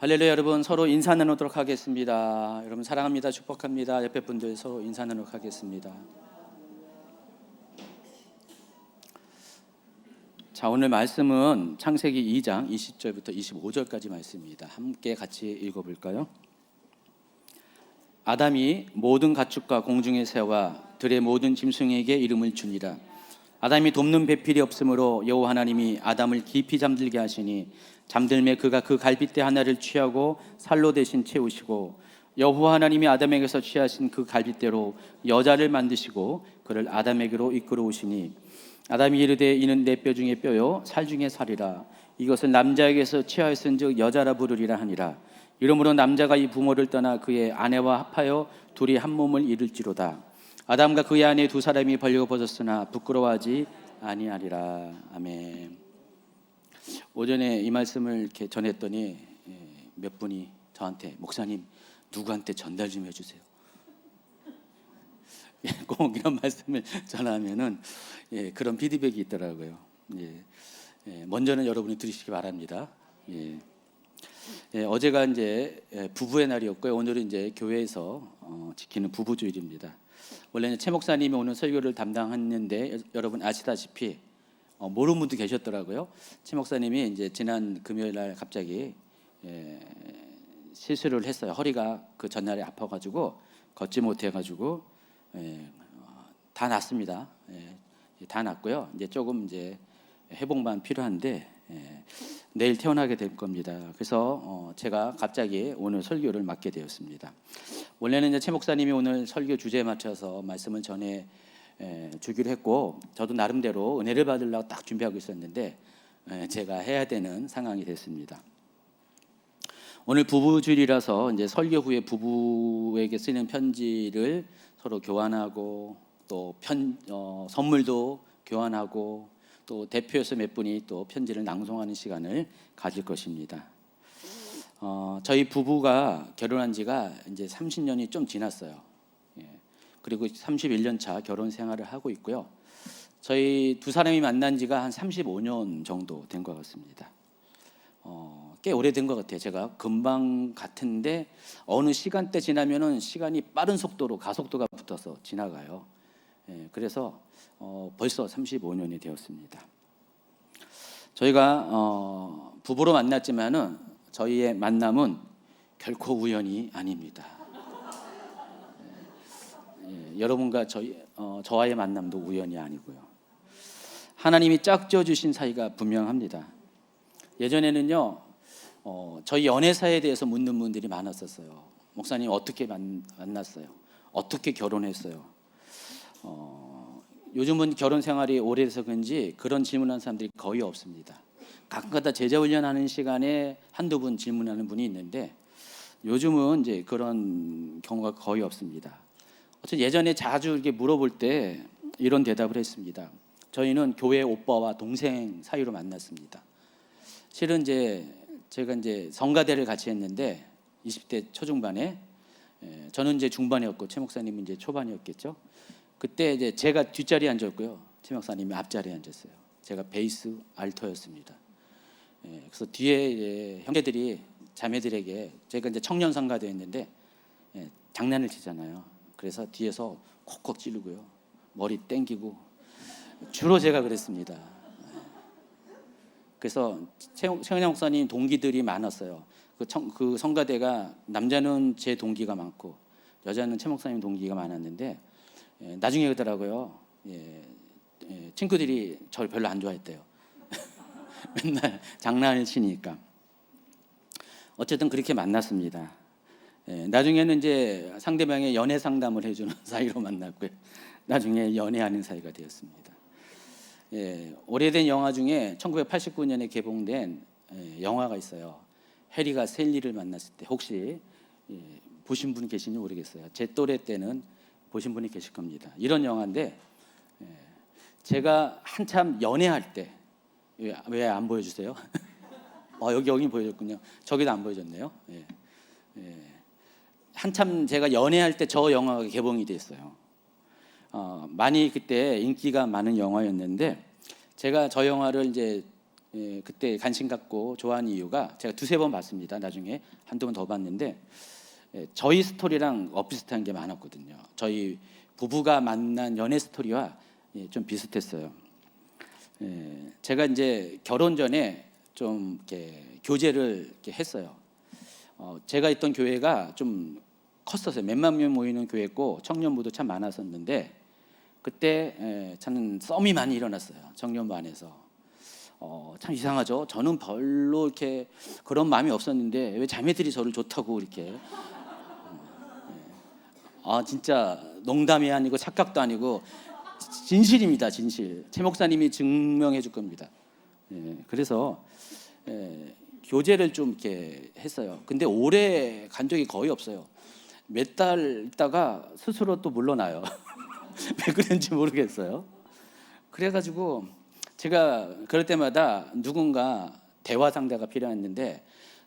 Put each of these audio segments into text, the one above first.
할렐루야. 여러분, 서로 인사 나누도록 하겠습니다. 여러분 사랑합니다. 축복합니다. 옆에 분들 서로 인사 나누도록 하겠습니다. 자, 오늘 말씀은 창세기 2장 20절부터 25절까지 말씀입니다. 함께 같이 읽어볼까요? 아담이 모든 가축과 공중의 새와 들의 모든 짐승에게 이름을 주니라. 아담이 돕는 배필이 없으므로 여호와 하나님이 아담을 깊이 잠들게 하시니 잠들매 그가 그 갈빗대 하나를 취하고 살로 대신 채우시고 여호와 하나님이 아담에게서 취하신 그 갈빗대로 여자를 만드시고 그를 아담에게로 이끌어 오시니 아담이 이르되 이는 내 뼈 중에 뼈요 살 중에 살이라. 이것을 남자에게서 취하였은즉 여자라 부르리라 하니라. 이러므로 남자가 이 부모를 떠나 그의 아내와 합하여 둘이 한 몸을 이룰지로다. 아담과 그의 아내 두 사람이 벌거벗었으나 부끄러워하지 아니하리라. 아멘. 오전에 이 말씀을 이렇게 전했더니 몇 분이 저한테 목사님 누구한테 전달 좀 해주세요. 꼭 이런 말씀을 전하면은 그런 피드백이 있더라고요. 먼저는 여러분이 들으시기 바랍니다. 어제가 이제 부부의 날이었고요. 오늘은 이제 교회에서 지키는 부부주일입니다. 원래는 최 목사님이 오늘 설교를 담당했는데 여러분 아시다시피 모르는 분도 계셨더라고요. 최 목사님이 이제 지난 금요일 날 갑자기 실수를 했어요. 허리가 그 전날에 아파가지고 걷지 못해가지고 다 낫습니다. 다 낫고요. 이제 조금 이제 회복만 필요한데 내일 퇴원하게 될 겁니다. 그래서 제가 갑자기 오늘 설교를 맡게 되었습니다. 원래는 이제 최 목사님이 오늘 설교 주제에 맞춰서 말씀을 전해 주기로 했고 저도 나름대로 은혜를 받으려고 딱 준비하고 있었는데 제가 해야 되는 상황이 됐습니다. 오늘 부부주일이라서 이제 설교 후에 부부에게 쓰는 편지를 서로 교환하고 또 선물도 교환하고 또 대표에서 몇 분이 또 편지를 낭송하는 시간을 가질 것입니다. 저희 부부가 결혼한 지가 이제 30년이 좀 지났어요. 그리고 31년 차 결혼 생활을 하고 있고요. 저희 두 사람이 만난 지가 한 35년 정도 된 것 같습니다. 꽤 오래된 것 같아요. 제가 금방 같은데 어느 시간대 지나면은 시간이 빠른 속도로 가속도가 붙어서 지나가요. 그래서 벌써 35년이 되었습니다. 저희가 부부로 만났지만은 저희의 만남은 결코 우연이 아닙니다. 여러분과 저와의 만남도 우연이 아니고요. 하나님이 짝지어 주신 사이가 분명합니다. 예전에는요, 저희 연애사에 대해서 묻는 분들이 많았었어요. 목사님 어떻게 만났어요? 어떻게 결혼했어요? 요즘은 결혼 생활이 오래돼서 그런지 그런 질문하는 사람들이 거의 없습니다. 가끔가다 제자훈련하는 시간에 한두 분 질문하는 분이 있는데 요즘은 이제 그런 경우가 거의 없습니다. 어쨌든 예전에 자주 이렇게 물어볼 때 이런 대답을 했습니다. 저희는 교회 오빠와 동생 사이로 만났습니다. 실은 이제 제가 이제 성가대를 같이 했는데 20대 초중반에 저는 이제 중반이었고 최 목사님은 이제 초반이었겠죠. 그때 이제 제가 뒷자리에 앉았고요. 최 목사님이 앞자리에 앉았어요. 제가 베이스 알토였습니다. 그래서 뒤에 형제들이 자매들에게 제가 이제 청년 성가대였는데 장난을 치잖아요. 그래서 뒤에서 콕콕 찌르고요. 머리 땡기고 주로 제가 그랬습니다. 그래서 최은영 목사님 동기들이 많았어요. 그 성가대가 남자는 제 동기가 많고 여자는 최 목사님 동기가 많았는데 나중에 그러더라고요. 친구들이 저를 별로 안 좋아했대요. 맨날 장난을 치니까. 어쨌든 그렇게 만났습니다. 나중에는 이제 상대방의 연애 상담을 해주는 사이로 만났고요. 나중에 연애하는 사이가 되었습니다. 오래된 영화 중에 1989년에 개봉된 영화가 있어요. 해리가 셀리를 만났을 때 혹시 보신 분 계신지 모르겠어요. 제 또래 때는 보신 분이 계실 겁니다. 이런 영화인데 제가 한참 연애할 때 왜 안 보여주세요? 여기 보여줬군요. 저기도 안 보여줬네요. 한참 제가 연애할 때 저 영화가 개봉이 됐어요. 많이 그때 인기가 많은 영화였는데 제가 저 영화를 이제 그때 관심 갖고 좋아하는 이유가 제가 두세 번 봤습니다. 나중에 한두 번 더 봤는데 저희 스토리랑 엇비슷한 게 많았거든요. 저희 부부가 만난 연애 스토리와 좀 비슷했어요. 제가 이제 결혼 전에 좀 이렇게 교제를 이렇게 했어요. 제가 있던 교회가 좀 컸었어요. 몇만 명 모이는 교회였고 청년부도 참 많았었는데 그때 저는 썸이 많이 일어났어요. 청년부 안에서. 참 이상하죠. 저는 별로 이렇게 그런 마음이 없었는데 왜 자매들이 저를 좋다고 이렇게. 진짜 농담이 아니고 착각도 아니고 진실입니다. 진실. 최 목사님이 증명해 줄 겁니다. 그래서 교제를 좀 이렇게 했어요. 근데 오래 간 적이 거의 없어요. 몇 달 있다가 스스로 또 물러나요. 왜 그런지 모르겠어요. 그래가지고 제가 그럴 때마다 누군가 대화 상대가 필요했는데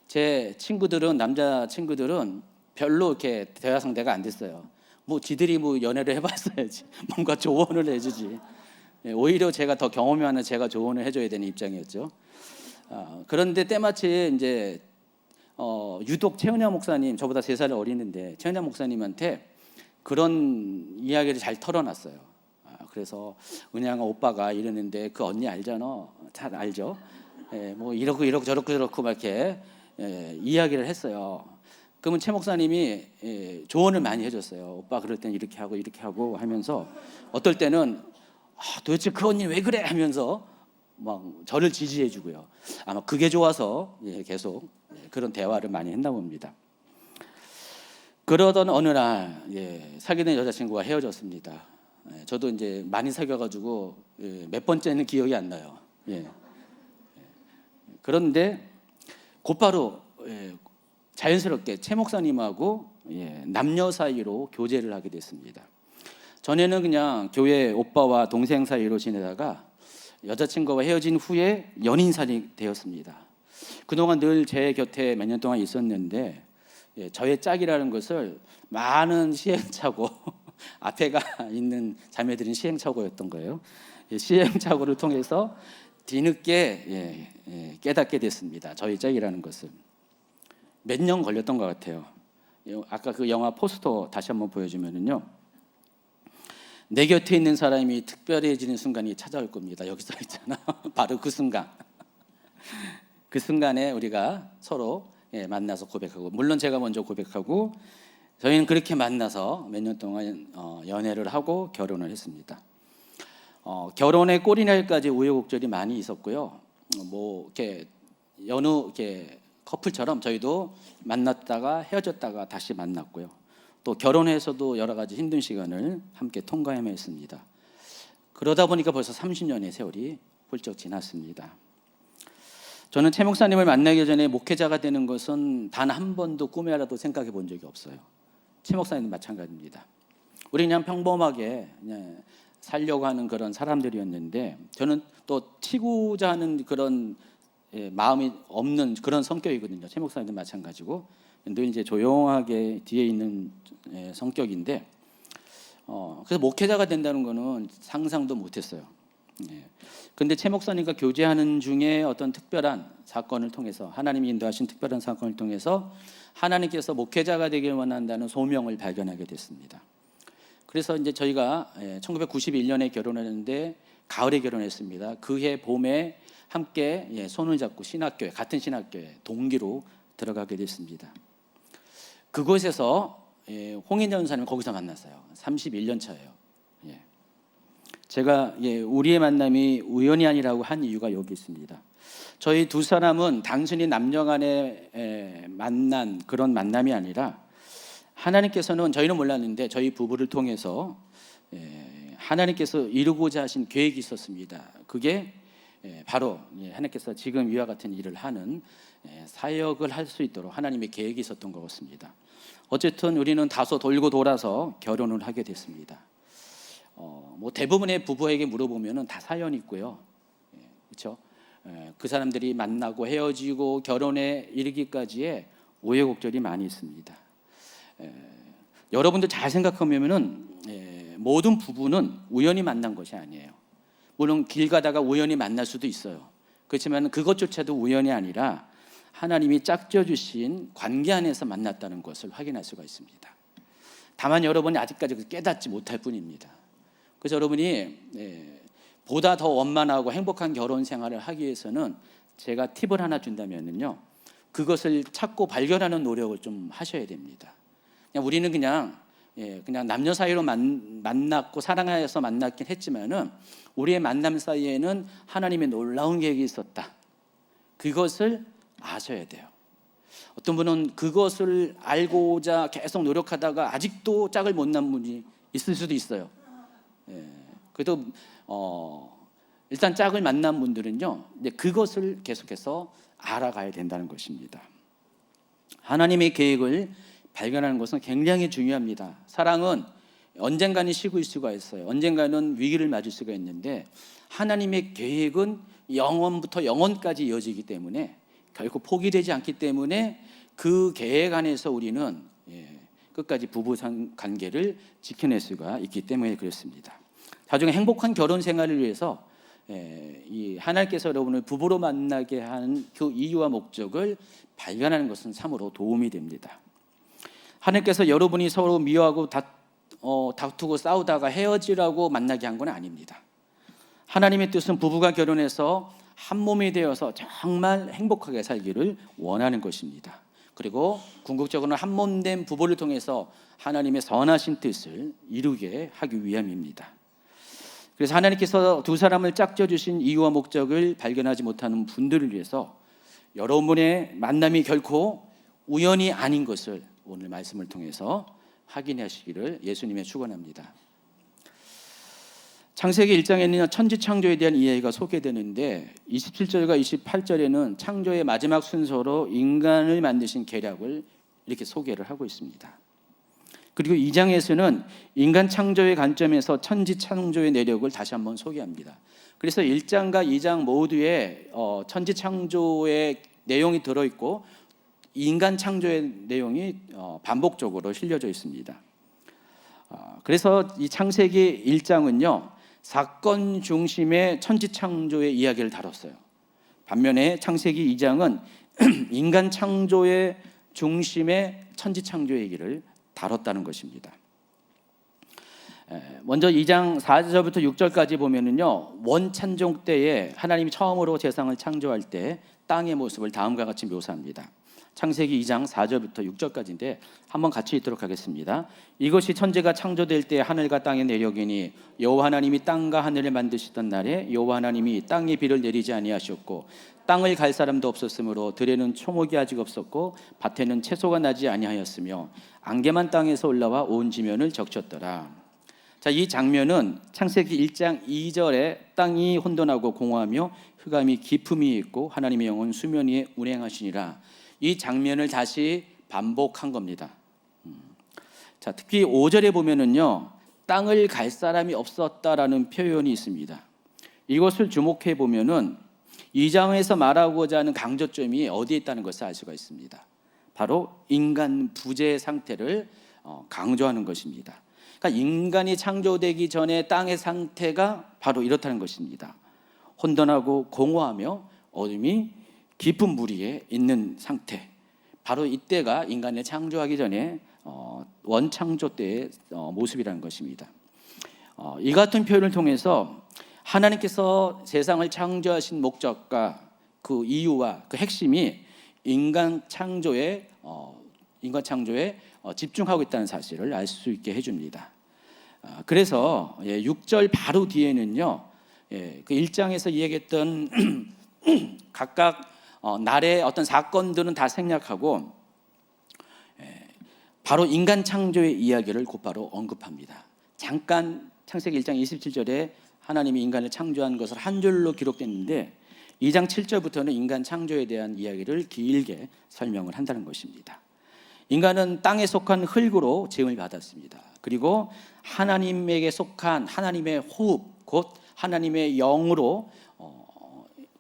제 친구들은 남자 친구들은 별로 이렇게 대화 상대가 안 됐어요. 뭐 지들이 뭐 연애를 해봤어야지 뭔가 조언을 해주지. 오히려 제가 더 경험이 많은 제가 조언을 해줘야 되는 입장이었죠. 그런데 때마침 이제 유독 최은하 목사님, 저보다 3살 어리는데 최은하 목사님한테 그런 이야기를 잘 털어놨어요. 그래서 은양아 오빠가 이러는데 그 언니 알잖아. 잘 알죠. 뭐 이러고 저러고 막 이렇게 이야기를 했어요. 그러면 최 목사님이 조언을 많이 해줬어요. 오빠 그럴 땐 이렇게 하고 하면서 어떨 때는 도대체 그 언니 왜 그래 하면서 막 저를 지지해주고요. 아마 그게 좋아서 계속 그런 대화를 많이 했나 봅니다. 그러던 어느 날 사귀는 여자친구가 헤어졌습니다. 저도 이제 많이 사귀어가지고 몇 번째는 기억이 안 나요. 그런데 곧바로 자연스럽게 최 목사님하고 남녀 사이로 교제를 하게 됐습니다. 전에는 그냥 교회 오빠와 동생 사이로 지내다가 여자친구와 헤어진 후에 연인살이 되었습니다. 그동안 늘 제 곁에 몇 년 동안 있었는데 저의 짝이라는 것을 많은 시행착오 앞에가 있는 자매들은 시행착오였던 거예요. 시행착오를 통해서 뒤늦게 깨닫게 됐습니다. 저의 짝이라는 것을. 몇 년 걸렸던 것 같아요. 아까 그 영화 포스터 다시 한번 보여주면은요. 내 곁에 있는 사람이 특별해지는 순간이 찾아올 겁니다. 여기 써 있잖아. 바로 그 순간. 그 순간에 우리가 서로 만나서 고백하고, 물론 제가 먼저 고백하고 저희는 그렇게 만나서 몇 년 동안 연애를 하고 결혼을 했습니다. 결혼의 꼬리날까지 우여곡절이 많이 있었고요. 뭐 이렇게 여느 이렇게 커플처럼 저희도 만났다가 헤어졌다가 다시 만났고요. 또 결혼해서도 여러 가지 힘든 시간을 함께 통과해야 했습니다. 그러다 보니까 벌써 30년의 세월이 훌쩍 지났습니다. 저는 최 목사님을 만나기 전에 목회자가 되는 것은 단 한 번도 꿈에라도 생각해 본 적이 없어요. 최 목사님도 마찬가지입니다. 우리 그냥 평범하게 그냥 살려고 하는 그런 사람들이었는데 저는 또 튀고자 하는 그런 마음이 없는 그런 성격이거든요. 최 목사님도 마찬가지고 늘 이제 조용하게 뒤에 있는 성격인데 그래서 목회자가 된다는 거는 상상도 못했어요. 근데 최 목사님과 교제하는 중에 어떤 특별한 사건을 통해서 하나님이 인도하신 특별한 사건을 통해서 하나님께서 목회자가 되길 원한다는 소명을 발견하게 됐습니다. 그래서 이제 저희가 1991년에 결혼했는데 가을에 결혼했습니다. 그해 봄에 함께 손을 잡고 신학교에 같은 신학교에 동기로 들어가게 됐습니다. 그곳에서 홍인전 전사님 거기서 만났어요. 31년 차예요. 제가 우리의 만남이 우연이 아니라고 한 이유가 여기 있습니다. 저희 두 사람은 단순히 남녀 간에 만난 그런 만남이 아니라 하나님께서는 저희는 몰랐는데 저희 부부를 통해서 하나님께서 이루고자 하신 계획이 있었습니다. 그게 바로 하나님께서 지금 이와 같은 일을 하는 사역을 할 수 있도록 하나님의 계획이 있었던 것 같습니다. 어쨌든 우리는 다소 돌고 돌아서 결혼을 하게 됐습니다. 뭐 대부분의 부부에게 물어보면은 다 사연이 있고요. 그렇죠? 그 사람들이 만나고 헤어지고 결혼에 이르기까지의 우여곡절이 많이 있습니다. 여러분들 잘 생각하면은 모든 부부는 우연히 만난 것이 아니에요. 물론 길 가다가 우연히 만날 수도 있어요. 그렇지만 그것조차도 우연이 아니라 하나님이 짝져 주신 관계 안에서 만났다는 것을 확인할 수가 있습니다. 다만 여러분이 아직까지 깨닫지 못할 뿐입니다. 그래서 여러분이 보다 더 원만하고 행복한 결혼 생활을 하기 위해서는 제가 팁을 하나 준다면요, 그것을 찾고 발견하는 노력을 좀 하셔야 됩니다. 우리는 그냥 남녀 사이로 만났고 사랑하여서 만났긴 했지만은 우리의 만남 사이에는 하나님의 놀라운 계획이 있었다. 그것을 아셔야 돼요. 어떤 분은 그것을 알고자 계속 노력하다가 아직도 짝을 못 낳은 분이 있을 수도 있어요. 그래도 일단 짝을 만난 분들은요, 그것을 계속해서 알아가야 된다는 것입니다. 하나님의 계획을 발견하는 것은 굉장히 중요합니다. 사랑은 언젠가는 식을 수가 있어요. 언젠가는 위기를 맞을 수가 있는데 하나님의 계획은 영원부터 영원까지 이어지기 때문에 결코 포기되지 않기 때문에 그 계획 안에서 우리는 끝까지 부부 관계를 지켜낼 수가 있기 때문에 그렇습니다. 나중에 행복한 결혼 생활을 위해서 이 하나님께서 여러분을 부부로 만나게 한 그 이유와 목적을 발견하는 것은 참으로 도움이 됩니다. 하나님께서 여러분이 서로 미워하고 다투고 싸우다가 헤어지라고 만나게 한 건 아닙니다. 하나님의 뜻은 부부가 결혼해서 한 몸이 되어서 정말 행복하게 살기를 원하는 것입니다. 그리고 궁극적으로는 한 몸 된 부부를 통해서 하나님의 선하신 뜻을 이루게 하기 위함입니다. 그래서 하나님께서 두 사람을 짝져 주신 이유와 목적을 발견하지 못하는 분들을 위해서 여러분의 만남이 결코 우연이 아닌 것을 오늘 말씀을 통해서 확인하시기를 예수님의 축원합니다. 창세기 1장에는 천지 창조에 대한 이야기가 소개되는데 27절과 28절에는 창조의 마지막 순서로 인간을 만드신 계략을 이렇게 소개를 하고 있습니다. 그리고 2장에서는 인간 창조의 관점에서 천지 창조의 내력을 다시 한번 소개합니다. 그래서 1장과 2장 모두에 천지 창조의 내용이 들어있고 인간 창조의 내용이 반복적으로 실려져 있습니다. 그래서 이 창세기 1장은요, 사건 중심의 천지 창조의 이야기를 다뤘어요. 반면에 창세기 2장은 인간 창조의 중심의 천지 창조 얘기를 다뤘다는 것입니다. 먼저 2장 4절부터 6절까지 보면은요, 원찬종 때에 하나님이 처음으로 세상을 창조할 때 땅의 모습을 다음과 같이 묘사합니다. 창세기 2장 4절부터 6절까지인데 한번 같이 읽도록 하겠습니다. 이것이 천지가 창조될 때 하늘과 땅의 내력이니 여호와 하나님이 땅과 하늘을 만드시던 날에 여호와 하나님이 땅에 비를 내리지 아니하셨고 땅을 갈 사람도 없었으므로 들에는 초목이 아직 없었고 밭에는 채소가 나지 아니하였으며 안개만 땅에서 올라와 온 지면을 적셨더라. 자, 이 장면은 창세기 1장 2절에 땅이 혼돈하고 공허하며 흑암이 깊음이 있고 하나님의 영은 수면 위에 운행하시니라. 이 장면을 다시 반복한 겁니다. 자, 특히 5절에 보면은요, 땅을 갈 사람이 없었다라는 표현이 있습니다. 이것을 주목해 보면은 2장에서 말하고자 하는 강조점이 어디에 있다는 것을 알 수가 있습니다. 바로 인간 부재의 상태를 강조하는 것입니다. 그러니까 인간이 창조되기 전에 땅의 상태가 바로 이렇다는 것입니다. 혼돈하고 공허하며 어둠이 깊은 물 위에 있는 상태. 바로 이때가 인간을 창조하기 전에 원창조 때의 모습이라는 것입니다. 이 같은 표현을 통해서 하나님께서 세상을 창조하신 목적과 그 이유와 그 핵심이 인간 창조에 집중하고 있다는 사실을 알 수 있게 해줍니다. 그래서 6절 바로 뒤에는요, 그 1장에서 이야기했던 각각 날의 어떤 사건들은 다 생략하고 바로 인간 창조의 이야기를 곧바로 언급합니다. 잠깐 창세기 1장 27절에 하나님이 인간을 창조한 것을 한 줄로 기록됐는데 2장 7절부터는 인간 창조에 대한 이야기를 길게 설명을 한다는 것입니다. 인간은 땅에 속한 흙으로 지음을 받았습니다. 그리고 하나님에게 속한 하나님의 호흡, 곧 하나님의 영으로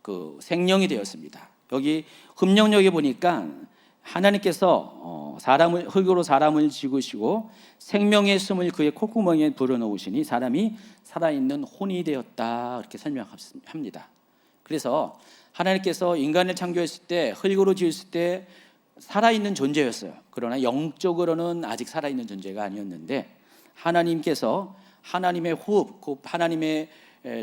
그 생명이 되었습니다. 여기 흠령역에 보니까 하나님께서 흙으로 사람을 지으시고 생명의 숨을 그의 콧구멍에 불어넣으시니 사람이 살아있는 혼이 되었다, 이렇게 설명합니다. 그래서 하나님께서 인간을 창조했을 때, 흙으로 지었을 때 살아있는 존재였어요. 그러나 영적으로는 아직 살아있는 존재가 아니었는데, 하나님께서 하나님의 호흡, 하나님의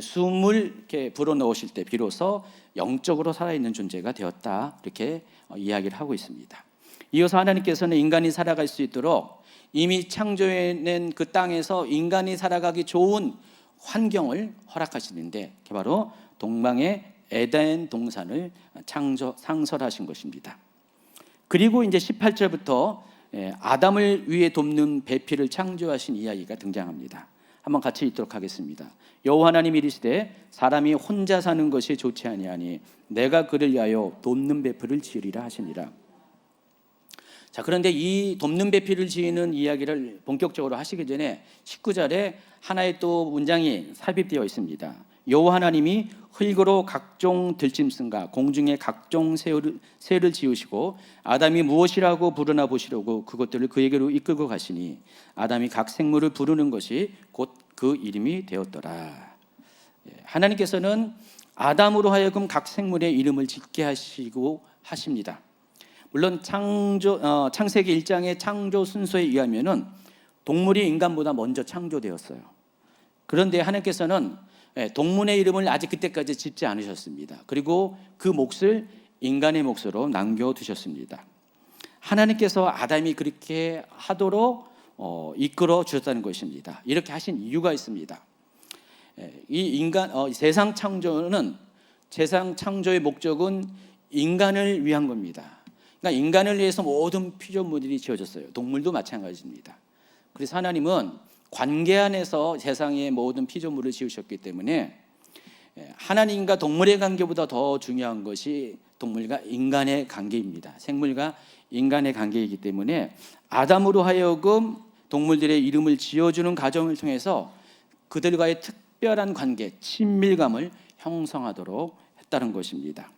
숨을 이렇게 불어넣으실 때 비로소 영적으로 살아있는 존재가 되었다, 이렇게 이야기를 하고 있습니다. 이어서 하나님께서는 인간이 살아갈 수 있도록 이미 창조해낸 그 땅에서 인간이 살아가기 좋은 환경을 허락하시는데, 그게 바로 동방의 에덴 동산을 상설하신 것입니다. 그리고 이제 18절부터 아담을 위해 돕는 배필을 창조하신 이야기가 등장합니다. 한번 같이 읽도록 하겠습니다. 여호와 하나님이 이르시되 사람이 혼자 사는 것이 좋지 아니하니 내가 그를 위하여 돕는 배필을 지으리라 하시니라. 자, 그런데 이 돕는 배필을 지으는 이야기를 본격적으로 하시기 전에 19절에 하나의 또 문장이 삽입되어 있습니다. 여호와 하나님이 흙으로 각종 들짐승과 공중의 각종 새를 지으시고 아담이 무엇이라고 부르나 보시려고 그것들을 그에게로 이끌고 가시니 아담이 각 생물을 부르는 것이 곧 그 이름이 되었더라. 하나님께서는 아담으로 하여금 각 생물의 이름을 짓게 하시고 하십니다. 물론 창세기 1장의 창조 순서에 의하면은 동물이 인간보다 먼저 창조되었어요. 그런데 하나님께서는 동물의 이름을 아직 그때까지 짓지 않으셨습니다. 그리고 그 몫을 인간의 몫으로 남겨두셨습니다. 하나님께서 아담이 그렇게 하도록 이끌어 주셨다는 것입니다. 이렇게 하신 이유가 있습니다. 이 세상 창조의 목적은 인간을 위한 겁니다. 그러니까 인간을 위해서 모든 피조물들이 지어졌어요. 동물도 마찬가지입니다. 그래서 하나님은 관계 안에서 세상의 모든 피조물을 지으셨기 때문에 하나님과 동물의 관계보다 더 중요한 것이 동물과 인간의 관계입니다. 생물과 인간의 관계이기 때문에 아담으로 하여금 동물들의 이름을 지어주는 과정을 통해서 그들과의 특별한 관계, 친밀감을 형성하도록 했다는 것입니다.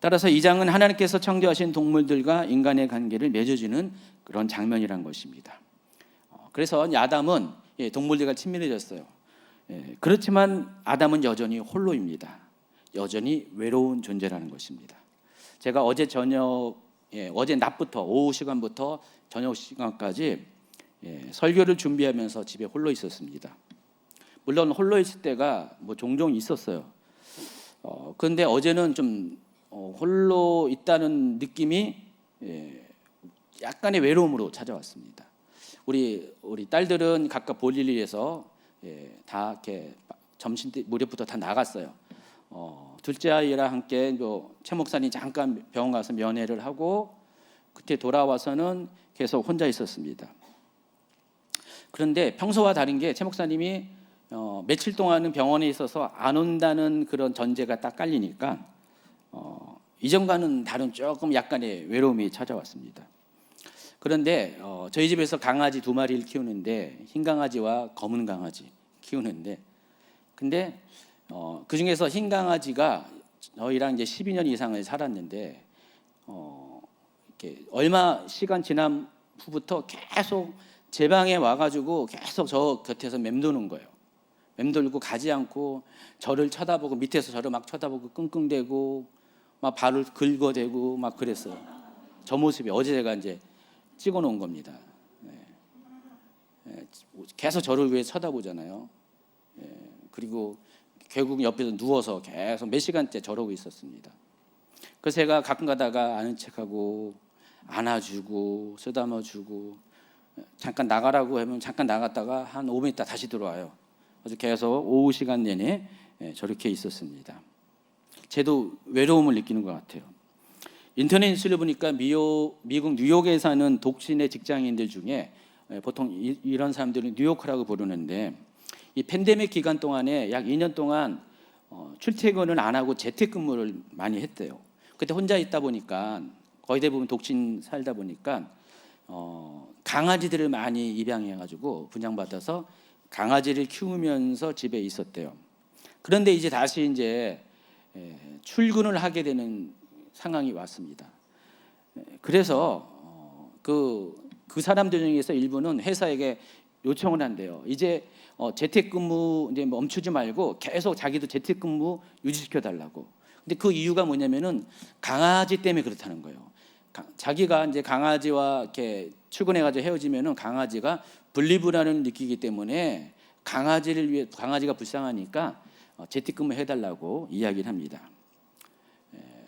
따라서 이 장은 하나님께서 창조하신 동물들과 인간의 관계를 맺어주는 그런 장면이란 것입니다. 그래서 아담은 동물들과 친밀해졌어요. 그렇지만 아담은 여전히 홀로입니다. 여전히 외로운 존재라는 것입니다. 제가 어제 낮부터 오후 시간부터 저녁 시간까지 설교를 준비하면서 집에 홀로 있었습니다. 물론 홀로 있을 때가 종종 있었어요. 그런데 어제는 좀 홀로 있다는 느낌이 약간의 외로움으로 찾아왔습니다. 우리 딸들은 각각 볼 일을 위해서 다 이렇게 점심 때 무렵부터 다 나갔어요. 둘째 아이랑 함께 최 목사님 잠깐 병원 가서 면회를 하고 그때 돌아와서는 계속 혼자 있었습니다. 그런데 평소와 다른 게 최 목사님이 며칠 동안은 병원에 있어서 안 온다는 그런 전제가 딱 깔리니까 이전과는 다른 조금 약간의 외로움이 찾아왔습니다. 그런데 저희 집에서 강아지 2마리를 키우는데 흰 강아지와 검은 강아지 키우는데 근데 그 중에서 흰 강아지가 저희랑 이제 12년 이상을 살았는데 이렇게 얼마 시간 지난 후부터 계속 제 방에 와가지고 계속 저 곁에서 맴도는 거예요. 맴돌고 가지 않고 저를 쳐다보고 밑에서 저를 막 쳐다보고 끙끙대고 막 발을 긁어대고 막 그랬어요. 저 모습이 어제 제가 이제 찍어놓은 겁니다. 계속 저를 위해 쳐다보잖아요. 그리고 결국 옆에서 누워서 계속 몇 시간째 저러고 있었습니다. 그래서 제가 가끔 가다가 아는 척하고 안아주고 쓰다머주고 잠깐 나가라고 하면 잠깐 나갔다가 한 5분 있다 다시 들어와요. 그래서 계속 오후 시간 내내 저렇게 있었습니다. 저도 외로움을 느끼는 것 같아요. 인터넷 뉴스를 보니까 미국 뉴욕에 사는 독신의 직장인들 중에 보통 이런 사람들은 뉴요커라고 부르는데 이 팬데믹 기간 동안에 약 2년 동안 출퇴근을 안 하고 재택근무를 많이 했대요. 그때 혼자 있다 보니까 거의 대부분 독신 살다 보니까 강아지들을 많이 입양해가지고 분양받아서 강아지를 키우면서 집에 있었대요. 그런데 이제 다시 이제 출근을 하게 되는 상황이 왔습니다. 그래서 그 사람들 중에서 일부는 회사에게 요청을 한대요. 이제 재택근무 이제 멈추지 말고 계속 자기도 재택근무 유지시켜 달라고. 근데 그 이유가 뭐냐면은 강아지 때문에 그렇다는 거예요. 자기가 이제 강아지와 이렇게 출근해가지고 헤어지면은 강아지가 분리불안을 느끼기 때문에 강아지를 위해 강아지가 불쌍하니까 재택근무 해달라고 이야기를 합니다.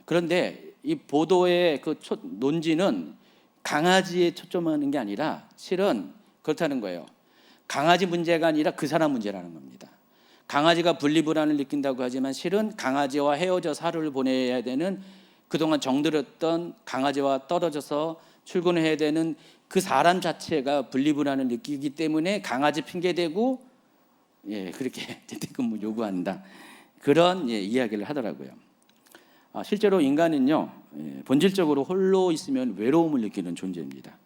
그런데 이 보도의 그 논지는 강아지에 초점하는 게 아니라 실은 그렇다는 거예요. 강아지 문제가 아니라 그 사람 문제라는 겁니다. 강아지가 분리불안을 느낀다고 하지만 실은 강아지와 헤어져서 하루를 보내야 되는, 그동안 정들었던 강아지와 떨어져서 출근을 해야 되는 그 사람 자체가 분리불안을 느끼기 때문에 강아지 핑계대고 그렇게 재택근무 요구한다, 그런 이야기를 하더라고요. 실제로 인간은요, 본질적으로 홀로 있으면 외로움을 느끼는 존재입니다.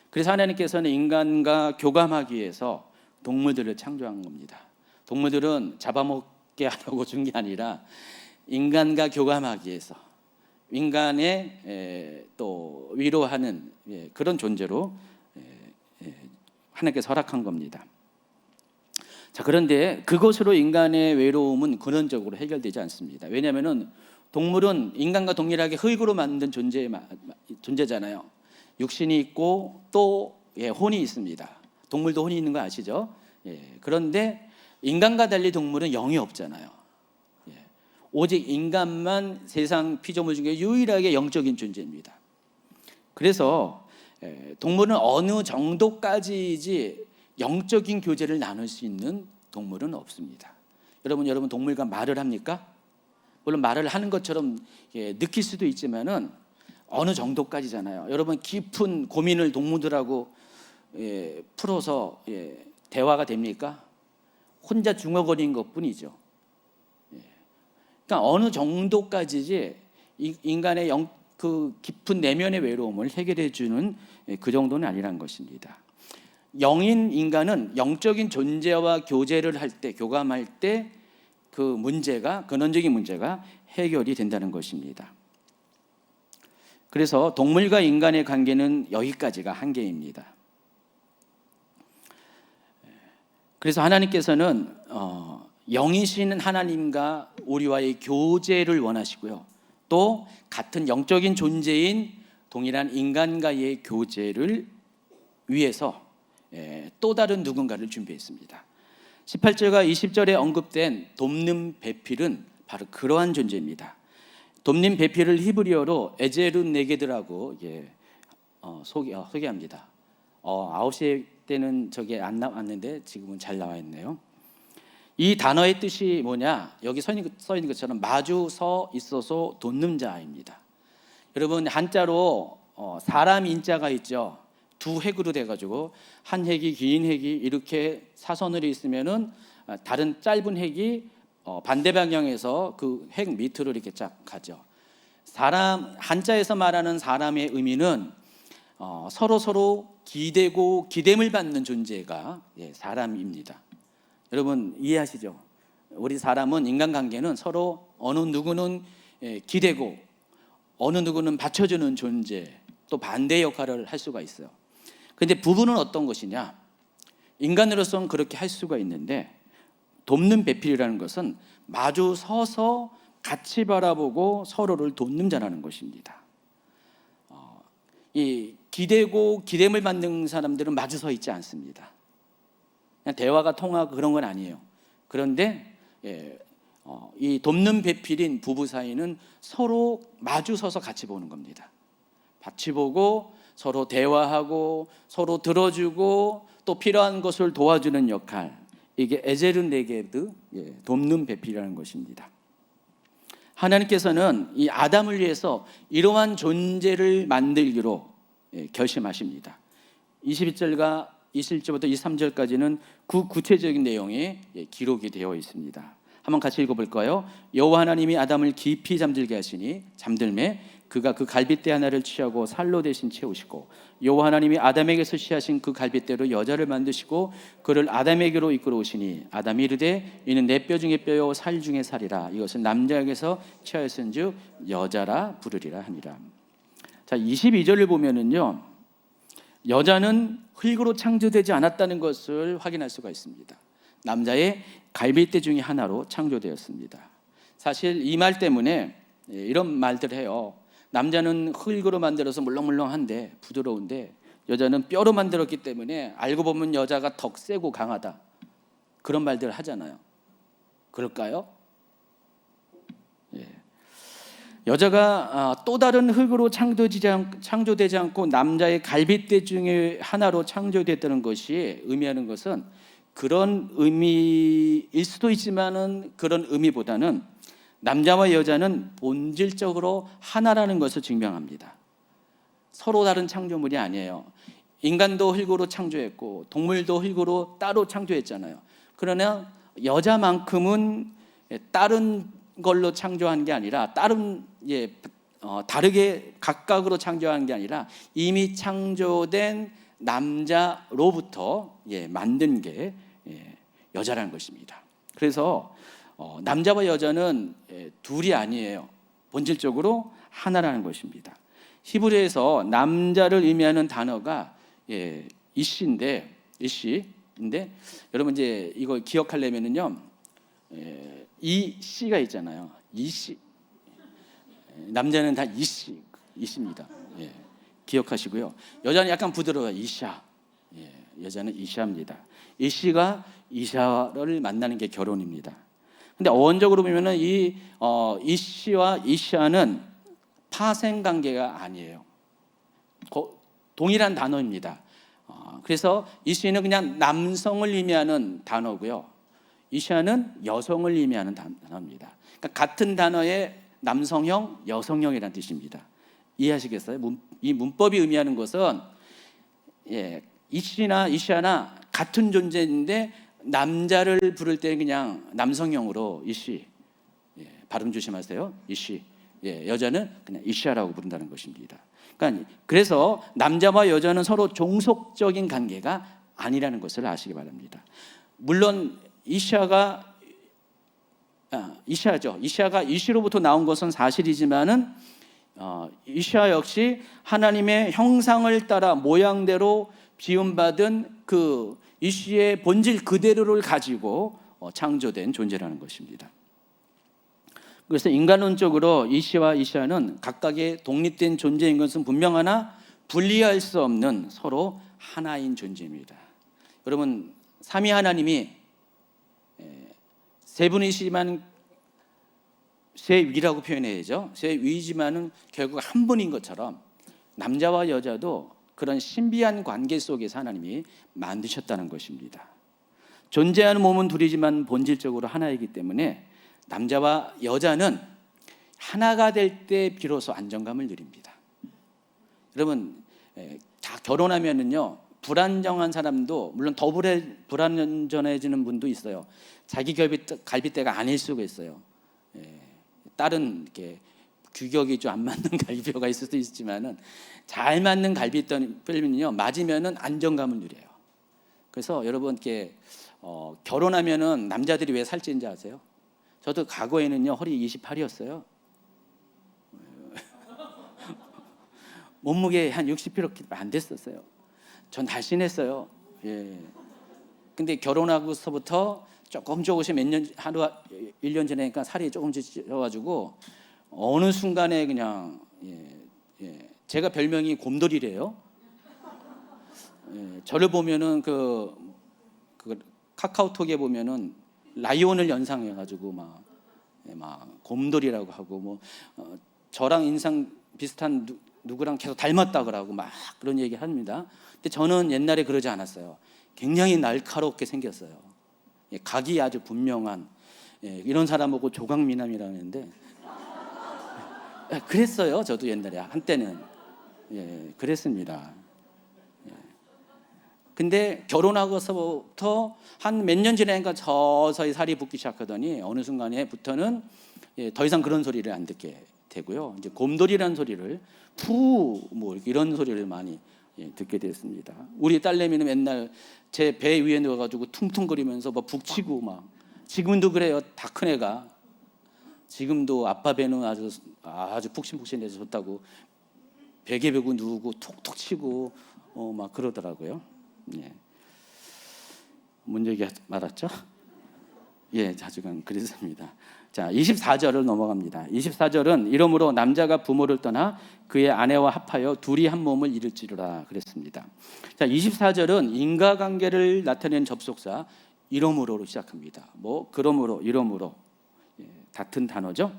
그래서 하나님께서는 인간과 교감하기 위해서 동물들을 창조한 겁니다. 동물들은 잡아먹게 하려고 준 게 아니라 인간과 교감하기 위해서, 인간의 또 위로하는 그런 존재로 하나님께서 허락한 겁니다. 자, 그런데 그것으로 인간의 외로움은 근원적으로 해결되지 않습니다. 왜냐하면은 동물은 인간과 동일하게 흙으로 만든 존재잖아요. 육신이 있고 또 혼이 있습니다. 동물도 혼이 있는 거 아시죠? 그런데 인간과 달리 동물은 영이 없잖아요. 오직 인간만 세상 피조물 중에 유일하게 영적인 존재입니다. 그래서 동물은 어느 정도까지이지 영적인 교제를 나눌 수 있는 동물은 없습니다. 여러분 동물과 말을 합니까? 물론 말을 하는 것처럼 느낄 수도 있지만은 어느 정도까지잖아요. 여러분 깊은 고민을 동물들하고 풀어서 대화가 됩니까? 혼자 중얼거리는 것뿐이죠. 그러니까 어느 정도까지지 인간의 그 깊은 내면의 외로움을 해결해 주는 그 정도는 아니란 것입니다. 영인 인간은 영적인 존재와 교제를 할 때, 교감할 때 그 문제가, 근원적인 문제가 해결이 된다는 것입니다. 그래서 동물과 인간의 관계는 여기까지가 한계입니다. 그래서 하나님께서는 영이신 하나님과 우리와의 교제를 원하시고요, 또 같은 영적인 존재인 동일한 인간과의 교제를 위해서 또 다른 누군가를 준비했습니다. 18절과 20절에 언급된 돕는 배필은 바로 그러한 존재입니다. 돕는 배필을 히브리어로 에제룬 네게드라고 소개합니다. 9시 때는 저게 안 나왔는데 지금은 잘 나와 있네요. 이 단어의 뜻이 뭐냐? 여기 써 있는 것처럼 마주 서 있어서 돕는 자입니다. 여러분 한자로 사람 인자가 있죠. 두 획으로 돼가지고 한 획이, 긴 획이 이렇게 사선으로 있으면은 다른 짧은 획이 반대 방향에서 그 획 밑으로 이렇게 쫙 가죠. 사람, 한자에서 말하는 사람의 의미는 서로 기대고 기댐을 받는 존재가 사람입니다. 여러분 이해하시죠? 우리 사람은, 인간관계는 서로 어느 누구는 기대고 어느 누구는 받쳐주는 존재, 또 반대 역할을 할 수가 있어요. 그런데 부부는 어떤 것이냐? 인간으로서는 그렇게 할 수가 있는데, 돕는 배필이라는 것은 마주 서서 같이 바라보고 서로를 돕는 자라는 것입니다. 이 기대고 기댐을 받는 사람들은 마주 서 있지 않습니다. 그냥 대화가 통하고 그런 건 아니에요. 그런데 이 돕는 배필인 부부 사이는 서로 마주 서서 같이 보는 겁니다. 같이 보고 서로 대화하고 서로 들어주고 또 필요한 것을 도와주는 역할, 이게 에제른 네게드, 돕는 배필이라는 것입니다. 하나님께서는 이 아담을 위해서 이러한 존재를 만들기로 결심하십니다. 22절과 21절부터 23절까지는 그 구체적인 내용이 기록이 되어 있습니다. 한번 같이 읽어볼까요? 여호와 하나님이 아담을 깊이 잠들게 하시니 잠들매 그가 그 갈빗대 하나를 취하고 살로 대신 채우시고, 여호와 하나님이 아담에게서 취하신 그 갈빗대로 여자를 만드시고 그를 아담에게로 이끌어오시니, 아담이 이르되 이는 내 뼈 중에 뼈요 살 중에 살이라, 이것은 남자에게서 취하였은즉 여자라 부르리라 하니라. 자, 22절을 보면은요, 여자는 흙으로 창조되지 않았다는 것을 확인할 수가 있습니다. 남자의 갈빗대 중에 하나로 창조되었습니다. 사실 이 말 때문에 이런 말들 해요. 남자는 흙으로 만들어서 물렁물렁한데 부드러운데 여자는 뼈로 만들었기 때문에 알고 보면 여자가 더 세고 강하다. 그런 말들 하잖아요. 그럴까요? 예. 여자가 또 다른 흙으로 창조되지 않고 남자의 갈빗대 중에 하나로 창조됐다는 것이 의미하는 것은 그런 의미일 수도 있지만은 그런 의미보다는 남자와 여자는 본질적으로 하나라는 것을 증명합니다. 서로 다른 창조물이 아니에요. 인간도 흙으로 창조했고 동물도 흙으로 따로 창조했잖아요. 그러나 여자만큼은 다른 걸로 창조한 게 아니라 다르게 각각으로 창조한 게 아니라 이미 창조된 남자로부터 만든 게 여자라는 것입니다. 그래서 남자와 여자는 둘이 아니에요. 본질적으로 하나라는 것입니다. 히브리에서 남자를 의미하는 단어가 이시인데 여러분 이제 이거 기억하려면은요, 이 씨가 있잖아요. 이씨, 남자는 다 이씨입니다. 기억하시고요. 여자는 약간 부드러워요. 이샤. 여자는 이샤입니다. 이씨가 이샤를 만나는 게 결혼입니다. 근데 어원적으로 보면은 이씨와 이샤는 파생 관계가 아니에요. 동일한 단어입니다. 그래서 이씨는 그냥 남성을 의미하는 단어고요. 이샤는 여성을 의미하는 단어입니다. 그러니까 같은 단어의 남성형, 여성형이라는 뜻입니다. 이해하시겠어요? 이 문법이 의미하는 것은 이씨나 이샤나 같은 존재인데 남자를 부를 때는 그냥 남성형으로 이씨, 발음 조심하세요. 이씨. 여자는 그냥 이샤라고 부른다는 것입니다. 그러니까 그래서 남자와 여자는 서로 종속적인 관계가 아니라는 것을 아시기 바랍니다. 물론 이샤가 이시로부터 나온 것은 사실이지만은 이샤 역시 하나님의 형상을 따라 모양대로 지음받은 그 이시의 본질 그대로를 가지고 창조된 존재라는 것입니다. 그래서 인간론적으로 이시와 이샤는 각각의 독립된 존재인 것은 분명하나 분리할 수 없는 서로 하나인 존재입니다. 여러분, 삼위 하나님이 세 분이시지만 세 위라고 표현해야죠. 세 위지만은 결국 한 분인 것처럼 남자와 여자도 그런 신비한 관계 속에서 하나님이 만드셨다는 것입니다. 존재하는 몸은 둘이지만 본질적으로 하나이기 때문에 남자와 여자는 하나가 될 때 비로소 안정감을 누립니다. 여러분, 다 결혼하면은요, 불안정한 사람도 물론 더 불안정해지는 분도 있어요. 자기 갈빗대가 아닐 수가 있어요. 다른 이렇게 규격이 좀 안 맞는 갈비뼈가 있을 수도 있지만은 잘 맞는 갈비뼈는요, 맞으면은 안정감을 누려요. 그래서 여러분께 결혼하면은 남자들이 왜 살찌는지 아세요? 저도 과거에는요 허리 28이었어요. 몸무게 한 60kg 안 됐었어요. 전 날씬했어요. 근데 결혼하고서부터 조금씩 하루 1년 지나니까 살이 조금씩 쪄가지고 어느 순간에 그냥 제가 별명이 곰돌이래요. 저를 보면은 그 카카오톡에 보면은 라이온을 연상해가지고 막 곰돌이라고 하고 저랑 인상 비슷한 누구랑 계속 닮았다 그러고 막 그런 얘기 합니다. 근데 저는 옛날에 그러지 않았어요. 굉장히 날카롭게 생겼어요. 각이 아주 분명한 이런 사람 보고 조각미남이라고 했는데 그랬어요. 저도 옛날에 한때는 그랬습니다. 근데 결혼하고서부터 한 몇 년 지나니까 서서히 살이 붙기 시작하더니 어느 순간에부터는 더 이상 그런 소리를 안 듣게 되고요. 이제 곰돌이라는 소리를 이런 소리를 많이 듣게 됐습니다. 우리 딸내미는 맨날 제 배 위에 누워가지고 퉁퉁거리면서 북치고 막 지금도 그래요. 다 큰 애가 지금도 아빠 배는 아주 푹신푹신해서 좋다고 베개 베고 누우고 톡톡 치고 막 그러더라고요. 뭔 얘기 말았죠? 예, 자주간 그랬습니다. 자, 24절을 넘어갑니다. 24절은 이러므로 남자가 부모를 떠나 그의 아내와 합하여 둘이 한 몸을 이룰지로라 그랬습니다. 자, 24절은 인과관계를 나타내는 접속사 이러므로로 시작합니다. 뭐 그러므로, 이러므로, 같은 단어죠.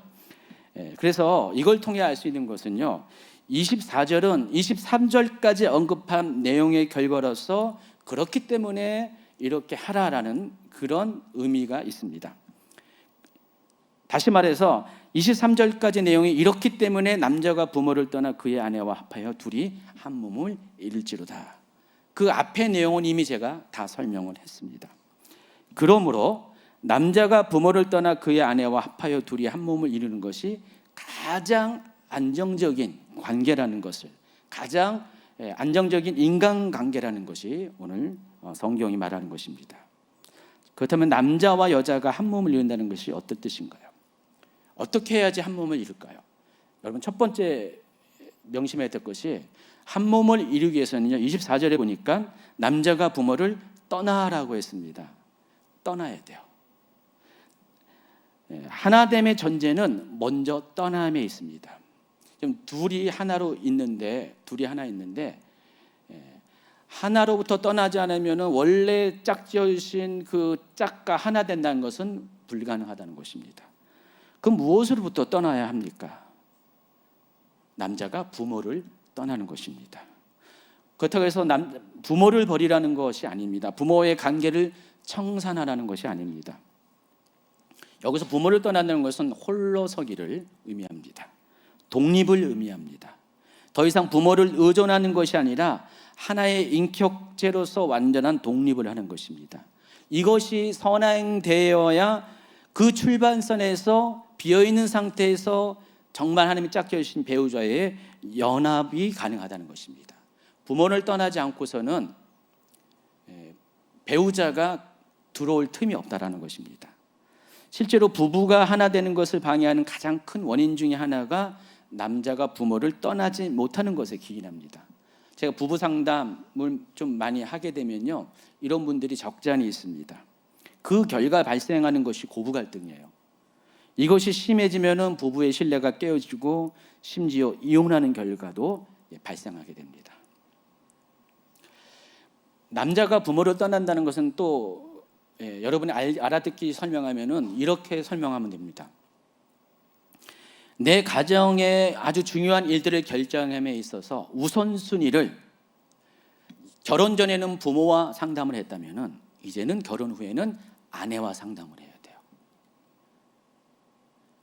그래서 이걸 통해 알 수 있는 것은요, 24절은 23절까지 언급한 내용의 결과로서 그렇기 때문에 이렇게 하라라는 그런 의미가 있습니다. 다시 말해서 23절까지 내용이 이렇기 때문에 남자가 부모를 떠나 그의 아내와 합하여 둘이 한 몸을 이룰지로다. 그 앞의 내용은 이미 제가 다 설명을 했습니다. 그러므로 남자가 부모를 떠나 그의 아내와 합하여 둘이 한 몸을 이루는 것이 가장 안정적인 관계라는 것을, 가장 안정적인 인간관계라는 것이 오늘 성경이 말하는 것입니다. 그렇다면 남자와 여자가 한 몸을 이룬다는 것이 어떤 뜻인가요? 어떻게 해야지 한 몸을 이룰까요? 여러분, 첫 번째 명심해야 될 것이 한 몸을 이루기 위해서는요, 24절에 보니까 남자가 부모를 떠나라고 했습니다. 떠나야 돼요. 하나됨의 전제는 먼저 떠남에 있습니다. 지금 둘이 하나 있는데 하나로부터 떠나지 않으면 원래 짝지어주신 그 짝과 하나 된다는 것은 불가능하다는 것입니다. 그럼 무엇으로부터 떠나야 합니까? 남자가 부모를 떠나는 것입니다. 그렇다고 해서 부모를 버리라는 것이 아닙니다. 부모의 관계를 청산하라는 것이 아닙니다. 여기서 부모를 떠난다는 것은 홀로 서기를 의미합니다. 독립을 의미합니다. 더 이상 부모를 의존하는 것이 아니라 하나의 인격체로서 완전한 독립을 하는 것입니다. 이것이 선행되어야 그 출발선에서 비어있는 상태에서 정말 하나님이 짝지어주신 배우자의 연합이 가능하다는 것입니다. 부모를 떠나지 않고서는 배우자가 들어올 틈이 없다라는 것입니다. 실제로 부부가 하나 되는 것을 방해하는 가장 큰 원인 중에 하나가 남자가 부모를 떠나지 못하는 것에 기인합니다. 제가 부부 상담을 좀 많이 하게 되면요, 이런 분들이 적잖이 있습니다. 그 결과 발생하는 것이 고부 갈등이에요. 이것이 심해지면은 부부의 신뢰가 깨어지고 심지어 이혼하는 결과도 발생하게 됩니다. 남자가 부모를 떠난다는 것은 또 여러분이 알아듣기 설명하면은 이렇게 설명하면 됩니다. 내 가정의 아주 중요한 일들을 결정함에 있어서 우선순위를 결혼 전에는 부모와 상담을 했다면은 이제는 결혼 후에는 아내와 상담을 해야 돼요.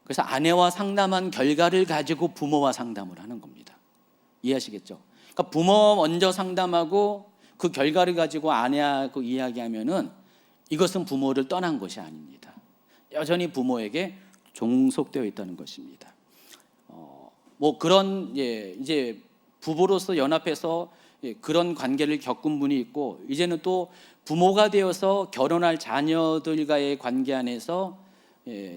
그래서 아내와 상담한 결과를 가지고 부모와 상담을 하는 겁니다. 이해하시겠죠? 그러니까 부모 먼저 상담하고 그 결과를 가지고 아내하고 이야기하면은 이것은 부모를 떠난 것이 아닙니다. 여전히 부모에게 종속되어 있다는 것입니다. 뭐 그런 이제 부부로서 연합해서 그런 관계를 겪은 분이 있고, 이제는 또 부모가 되어서 결혼할 자녀들과의 관계 안에서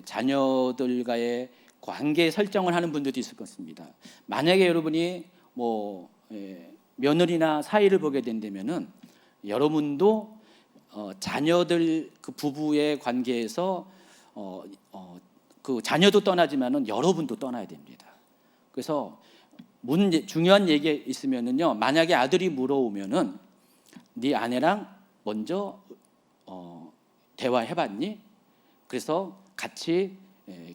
자녀들과의 관계 설정을 하는 분들도 있을 것입니다. 만약에 여러분이 뭐 며느리나 사위를 보게 된다면은 여러분도 자녀들 그 부부의 관계에서 그 자녀도 떠나지만은 여러분도 떠나야 됩니다. 그래서 중요한 얘기 있으면은요, 만약에 아들이 물어오면은 네 아내랑 먼저 대화해봤니? 그래서 같이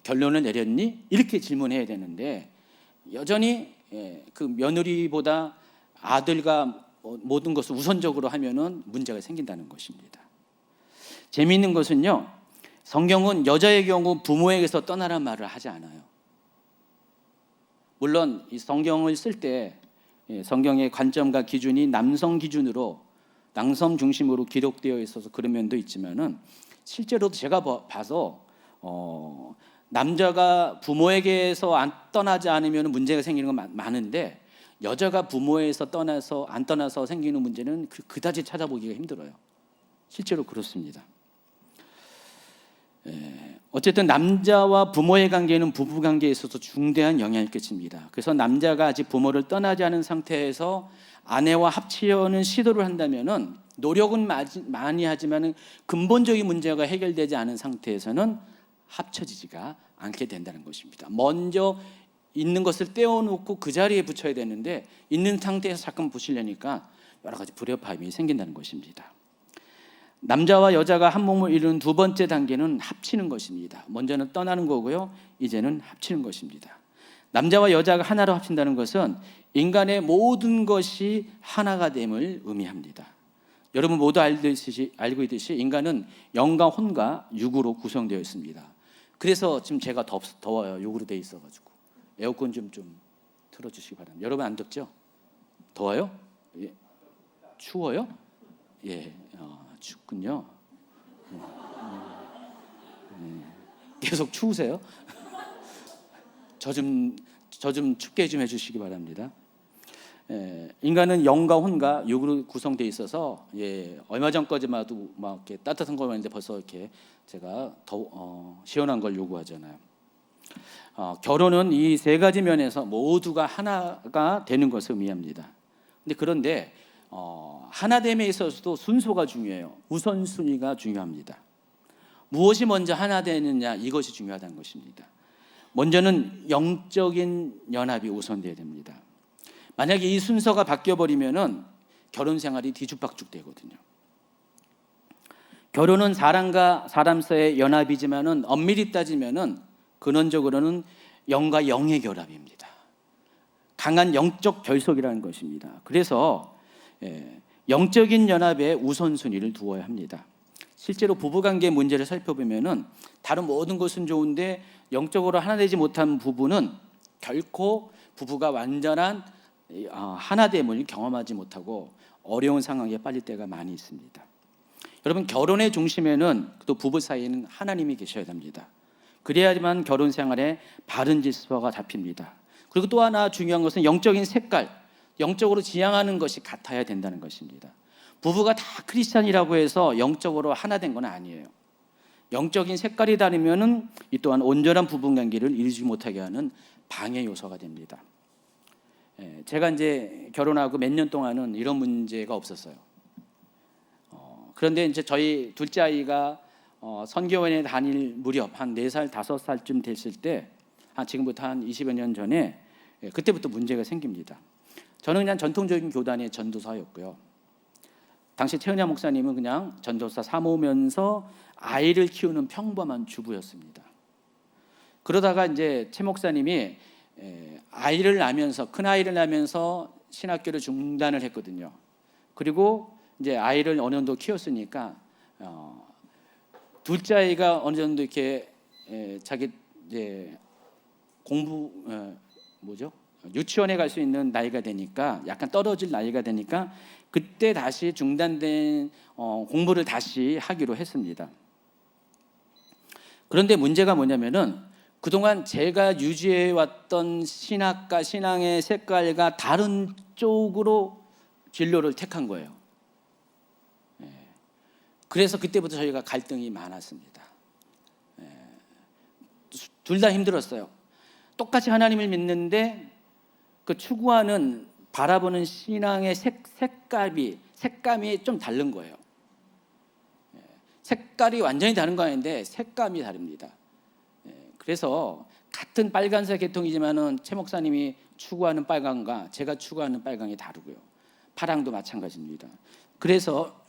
결론을 내렸니? 이렇게 질문해야 되는데 여전히 그 며느리보다 아들과 모든 것을 우선적으로 하면은 문제가 생긴다는 것입니다. 재미있는 것은요, 성경은 여자의 경우 부모에게서 떠나란 말을 하지 않아요. 물론 이 성경을 쓸 때 성경의 관점과 기준이 남성 기준으로, 남성 중심으로 기록되어 있어서 그런 면도 있지만은 실제로도 제가 봐서 남자가 부모에게서 안 떠나지 않으면 문제가 생기는 건 많은데 여자가 부모에서 안 떠나서 생기는 문제는 그다지 찾아보기가 힘들어요. 실제로 그렇습니다. 어쨌든 남자와 부모의 관계는 부부 관계에 있어서 중대한 영향을 끼칩니다. 그래서 남자가 아직 부모를 떠나지 않은 상태에서 아내와 합치려는 시도를 한다면은 노력은 많이 하지만 근본적인 문제가 해결되지 않은 상태에서는 합쳐지지가 않게 된다는 것입니다. 먼저 있는 것을 떼어놓고 그 자리에 붙여야 되는데 있는 상태에서 잠깐 붙이려니까 여러 가지 불협화음이 생긴다는 것입니다. 남자와 여자가 한 몸을 이루는 두 번째 단계는 합치는 것입니다. 먼저는 떠나는 거고요, 이제는 합치는 것입니다. 남자와 여자가 하나로 합친다는 것은 인간의 모든 것이 하나가 됨을 의미합니다. 여러분 모두 알고 있듯이 인간은 영과 혼과 육으로 구성되어 있습니다. 그래서 지금 제가 더워요. 육으로 되어 있어가지고 에어컨 좀 틀어주시기 바랍니다. 여러분 안 덥죠? 더워요? 예. 추워요? 예, 춥군요. 계속 추우세요? 저 좀 춥게 좀 해주시기 바랍니다. 인간은 영과 혼과 육으로 구성되어 있어서 얼마 전까지만 해도 막 이렇게 따뜻한 걸 했는데 벌써 이렇게 제가 시원한 걸 요구하잖아요. 결혼은 이 세 가지 면에서 모두가 하나가 되는 것을 의미합니다. 그런데 하나됨에 있어서도 순서가 중요해요. 우선순위가 중요합니다. 무엇이 먼저 하나 되느냐, 이것이 중요하다는 것입니다. 먼저는 영적인 연합이 우선돼야 됩니다. 만약에 이 순서가 바뀌어버리면은 결혼 생활이 뒤죽박죽 되거든요. 결혼은 사람과 사람 사이의 연합이지만은 엄밀히 따지면은 근원적으로는 영과 영의 결합입니다. 강한 영적 결속이라는 것입니다. 그래서 영적인 연합에 우선순위를 두어야 합니다. 실제로 부부관계 문제를 살펴보면은 다른 모든 것은 좋은데 영적으로 하나 되지 못한 부부는 결코 부부가 완전한 하나됨을 경험하지 못하고 어려운 상황에 빠질 때가 많이 있습니다. 여러분, 결혼의 중심에는 또 부부 사이에는 하나님이 계셔야 됩니다. 그래야지만 결혼 생활에 바른 질서가 잡힙니다. 그리고 또 하나 중요한 것은 영적인 색깔, 영적으로 지향하는 것이 같아야 된다는 것입니다. 부부가 다 크리스찬이라고 해서 영적으로 하나 된 건 아니에요. 영적인 색깔이 다르면은 이 또한 온전한 부부 관계를 이루지 못하게 하는 방해 요소가 됩니다. 제가 이제 결혼하고 몇 년 동안은 이런 문제가 없었어요. 그런데 이제 저희 둘째 아이가 선교원에 다닐 무렵 한 4살, 5살쯤 됐을 때, 지금부터 한 20여 년 전에 그때부터 문제가 생깁니다. 저는 그냥 전통적인 교단의 전도사였고요. 당시 최은야 목사님은 그냥 전도사 사모면서 아이를 키우는 평범한 주부였습니다. 그러다가 이제 최 목사님이 아이를 낳으면서, 큰 아이를 낳으면서 신학교를 중단을 했거든요. 그리고 이제 아이를 어느 정도 키웠으니까 둘째 아이가 어느 정도 이렇게 자기 이제 유치원에 갈 수 있는 나이가 되니까, 약간 떨어질 나이가 되니까 그때 다시 중단된 공부를 다시 하기로 했습니다. 그런데 문제가 뭐냐면은 그동안 제가 유지해왔던 신학과 신앙의 색깔과 다른 쪽으로 진로를 택한 거예요. 그래서 그때부터 저희가 갈등이 많았습니다. 둘 다 힘들었어요. 똑같이 하나님을 믿는데 그 추구하는, 바라보는 신앙의 색감이 좀 다른 거예요. 색깔이 완전히 다른 거 아닌데 색감이 다릅니다. 그래서 같은 빨간색 계통이지만은 최 목사님이 추구하는 빨강과 제가 추구하는 빨강이 다르고요. 파랑도 마찬가지입니다. 그래서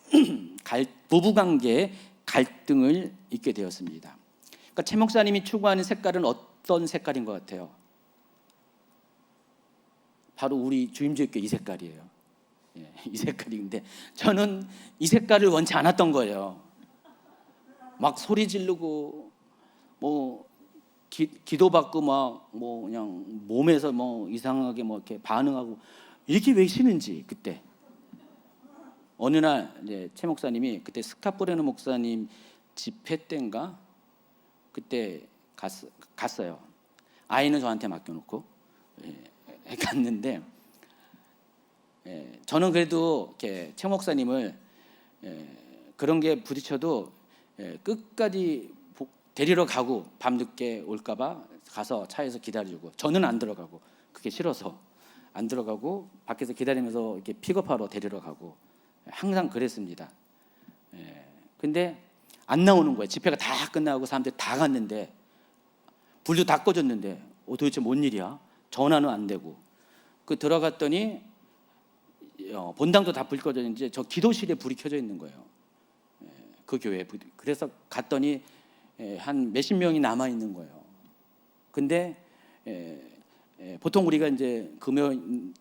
부부관계에 갈등을 있게 되었습니다. 그러니까 최 목사님이 추구하는 색깔은 어떤 색깔인 것 같아요? 바로 우리 주임주의교 이 색깔이에요. 이 색깔인데 저는 이 색깔을 원치 않았던 거예요. 막 소리 지르고 기도받고 그냥 몸에서 이상하게 이렇게 반응하고, 이렇게 왜 싫은지. 그때 어느 날 이제 최 목사님이 그때 스카프레노 목사님 집회 때인가 그때 갔어요. 아이는 저한테 맡겨놓고 갔는데, 저는 그래도 이렇게 최 목사님을 그런 게 부딪혀도 끝까지 데리러 가고 밤늦게 올까봐 가서 차에서 기다리고, 저는 안 들어가고, 그게 싫어서 안 들어가고 밖에서 기다리면서 이렇게 픽업하러 데리러 가고, 항상 그랬습니다. 근데 안 나오는 거예요. 집회가 다 끝나고 사람들이 다 갔는데, 불도 다 꺼졌는데 도대체 뭔 일이야? 전화는 안 되고. 그 들어갔더니 본당도 다 불 꺼져 있는지 저 기도실에 불이 켜져 있는 거예요. 그 교회. 그래서 갔더니 한 몇십 명이 남아 있는 거예요. 근데 보통 우리가 이제 금요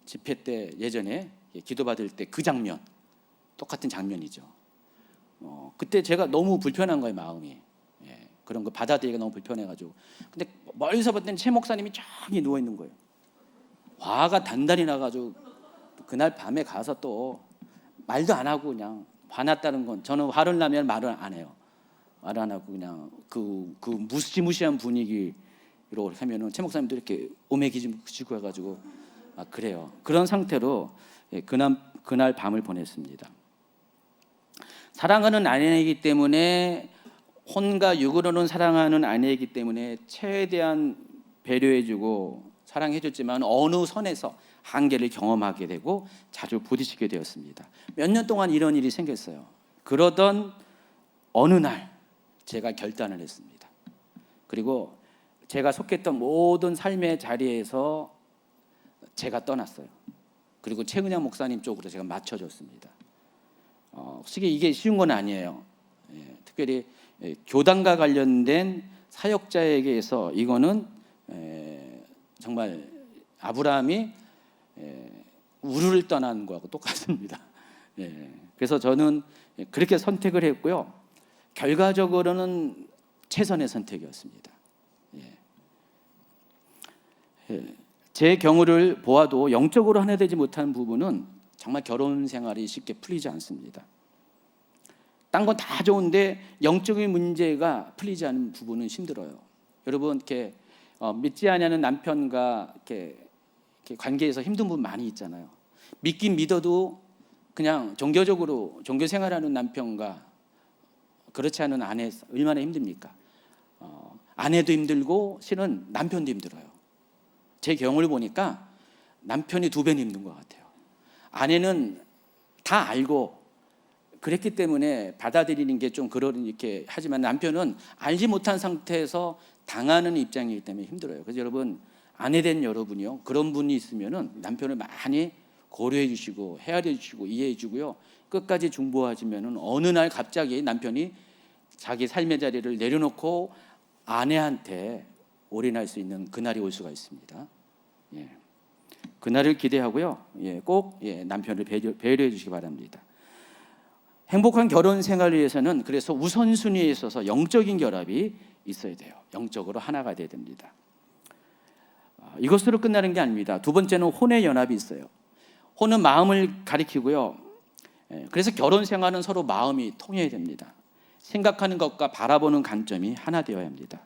집회 때 예전에 기도 받을 때 그 장면, 똑같은 장면이죠. 그때 제가 너무 불편한 거예요, 마음이. 그런 거 받아들이기가 너무 불편해가지고. 근데 멀리서 봤더니 최 목사님이 저기 누워 있는 거예요. 화가 단단히 나가지고 그날 밤에 가서 또 말도 안 하고 그냥 화났다는 건, 저는 화를 나면 말을 안 해요. 말을 안 하고 그냥 그 무시무시한 분위기로 하면은 최 목사님도 이렇게 오매기지고 해가지고 막 그래요. 그런 상태로 그날 밤을 보냈습니다. 사랑하는 아내이기 때문에, 혼과 육으로는 사랑하는 아내이기 때문에 최대한 배려해주고 사랑해줬지만 어느 선에서 한계를 경험하게 되고 자주 부딪히게 되었습니다. 몇 년 동안 이런 일이 생겼어요. 그러던 어느 날 제가 결단을 했습니다. 그리고 제가 속했던 모든 삶의 자리에서 제가 떠났어요. 그리고 최은영 목사님 쪽으로 제가 맞춰줬습니다. 솔직히 이게 쉬운 건 아니에요. 특별히 교단과 관련된 사역자에게서 이거는 정말 아브라함이 우르를 떠나는 거하고 똑같습니다. 그래서 저는 그렇게 선택을 했고요. 결과적으로는 최선의 선택이었습니다. 제 경우를 보아도 영적으로 하나 되지 못한 부분은 정말 결혼 생활이 쉽게 풀리지 않습니다. 딴 건 다 좋은데 영적인 문제가 풀리지 않는 부분은 힘들어요. 여러분, 이렇게 믿지 않는 남편과 이렇게 관계에서 힘든 부분 많이 있잖아요. 믿긴 믿어도 그냥 종교적으로 종교 생활하는 남편과 그렇지 않은 아내 얼마나 힘듭니까? 아내도 힘들고 실은 남편도 힘들어요. 제 경우를 보니까 남편이 2배는 힘든 것 같아요. 아내는 다 알고 그랬기 때문에 받아들이는 게 좀 이렇게 하지만 남편은 알지 못한 상태에서 당하는 입장이기 때문에 힘들어요. 그래서 여러분, 아내 된 여러분이요, 그런 분이 있으면은 남편을 많이 고려해 주시고 헤아려 주시고 이해해 주고요, 끝까지 중보하시면은 어느 날 갑자기 남편이 자기 삶의 자리를 내려놓고 아내한테 올인할 수 있는 그날이 올 수가 있습니다. 그날을 기대하고요, 꼭 남편을 배려해 주시기 바랍니다. 행복한 결혼 생활을 위해서는 그래서 우선순위에 있어서 영적인 결합이 있어야 돼요. 영적으로 하나가 돼야 됩니다. 이것으로 끝나는 게 아닙니다. 두 번째는 혼의 연합이 있어요. 혼은 마음을 가리키고요. 그래서 결혼 생활은 서로 마음이 통해야 됩니다. 생각하는 것과 바라보는 관점이 하나 되어야 합니다.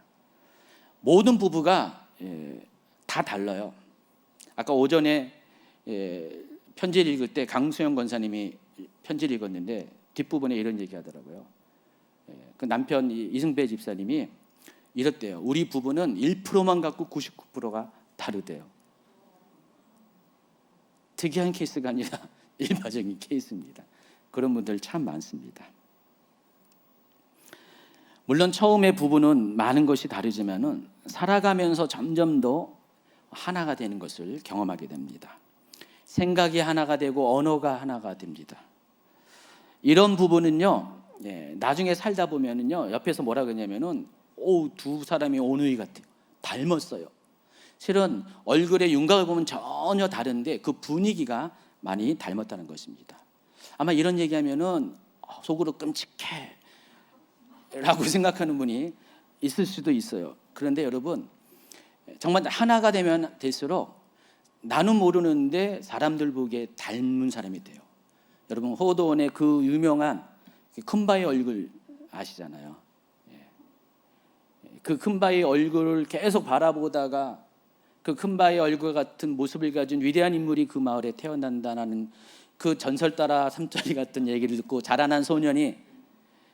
모든 부부가 다 달라요. 아까 오전에 편지를 읽을 때 강수영 권사님이 편지를 읽었는데 뒷부분에 이런 얘기 하더라고요. 그 남편 이승배 집사님이 이랬대요. 우리 부부는 1%만 갖고 99%가 다르대요. 특이한 케이스가 아니라 일반적인 케이스입니다. 그런 분들 참 많습니다. 물론 처음에 부부는 많은 것이 다르지만은 살아가면서 점점 더 하나가 되는 것을 경험하게 됩니다. 생각이 하나가 되고 언어가 하나가 됩니다. 이런 부분은요, 나중에 살다 보면은요, 옆에서 뭐라 그러냐면은, 두 사람이 오누이 같아요. 닮았어요. 실은 얼굴의 윤곽을 보면 전혀 다른데 그 분위기가 많이 닮았다는 것입니다. 아마 이런 얘기하면은 속으로 끔찍해 라고 생각하는 분이 있을 수도 있어요. 그런데 여러분, 정말 하나가 되면 될수록 나는 모르는데 사람들 보기에 닮은 사람이 돼요. 여러분, 호도원의 그 유명한 큰바의 얼굴 아시잖아요. 그 큰바의 얼굴을 계속 바라보다가 그 큰바의 얼굴 같은 모습을 가진 위대한 인물이 그 마을에 태어난다는 그 전설 따라 삼짜리 같은 얘기를 듣고 자라난 소년이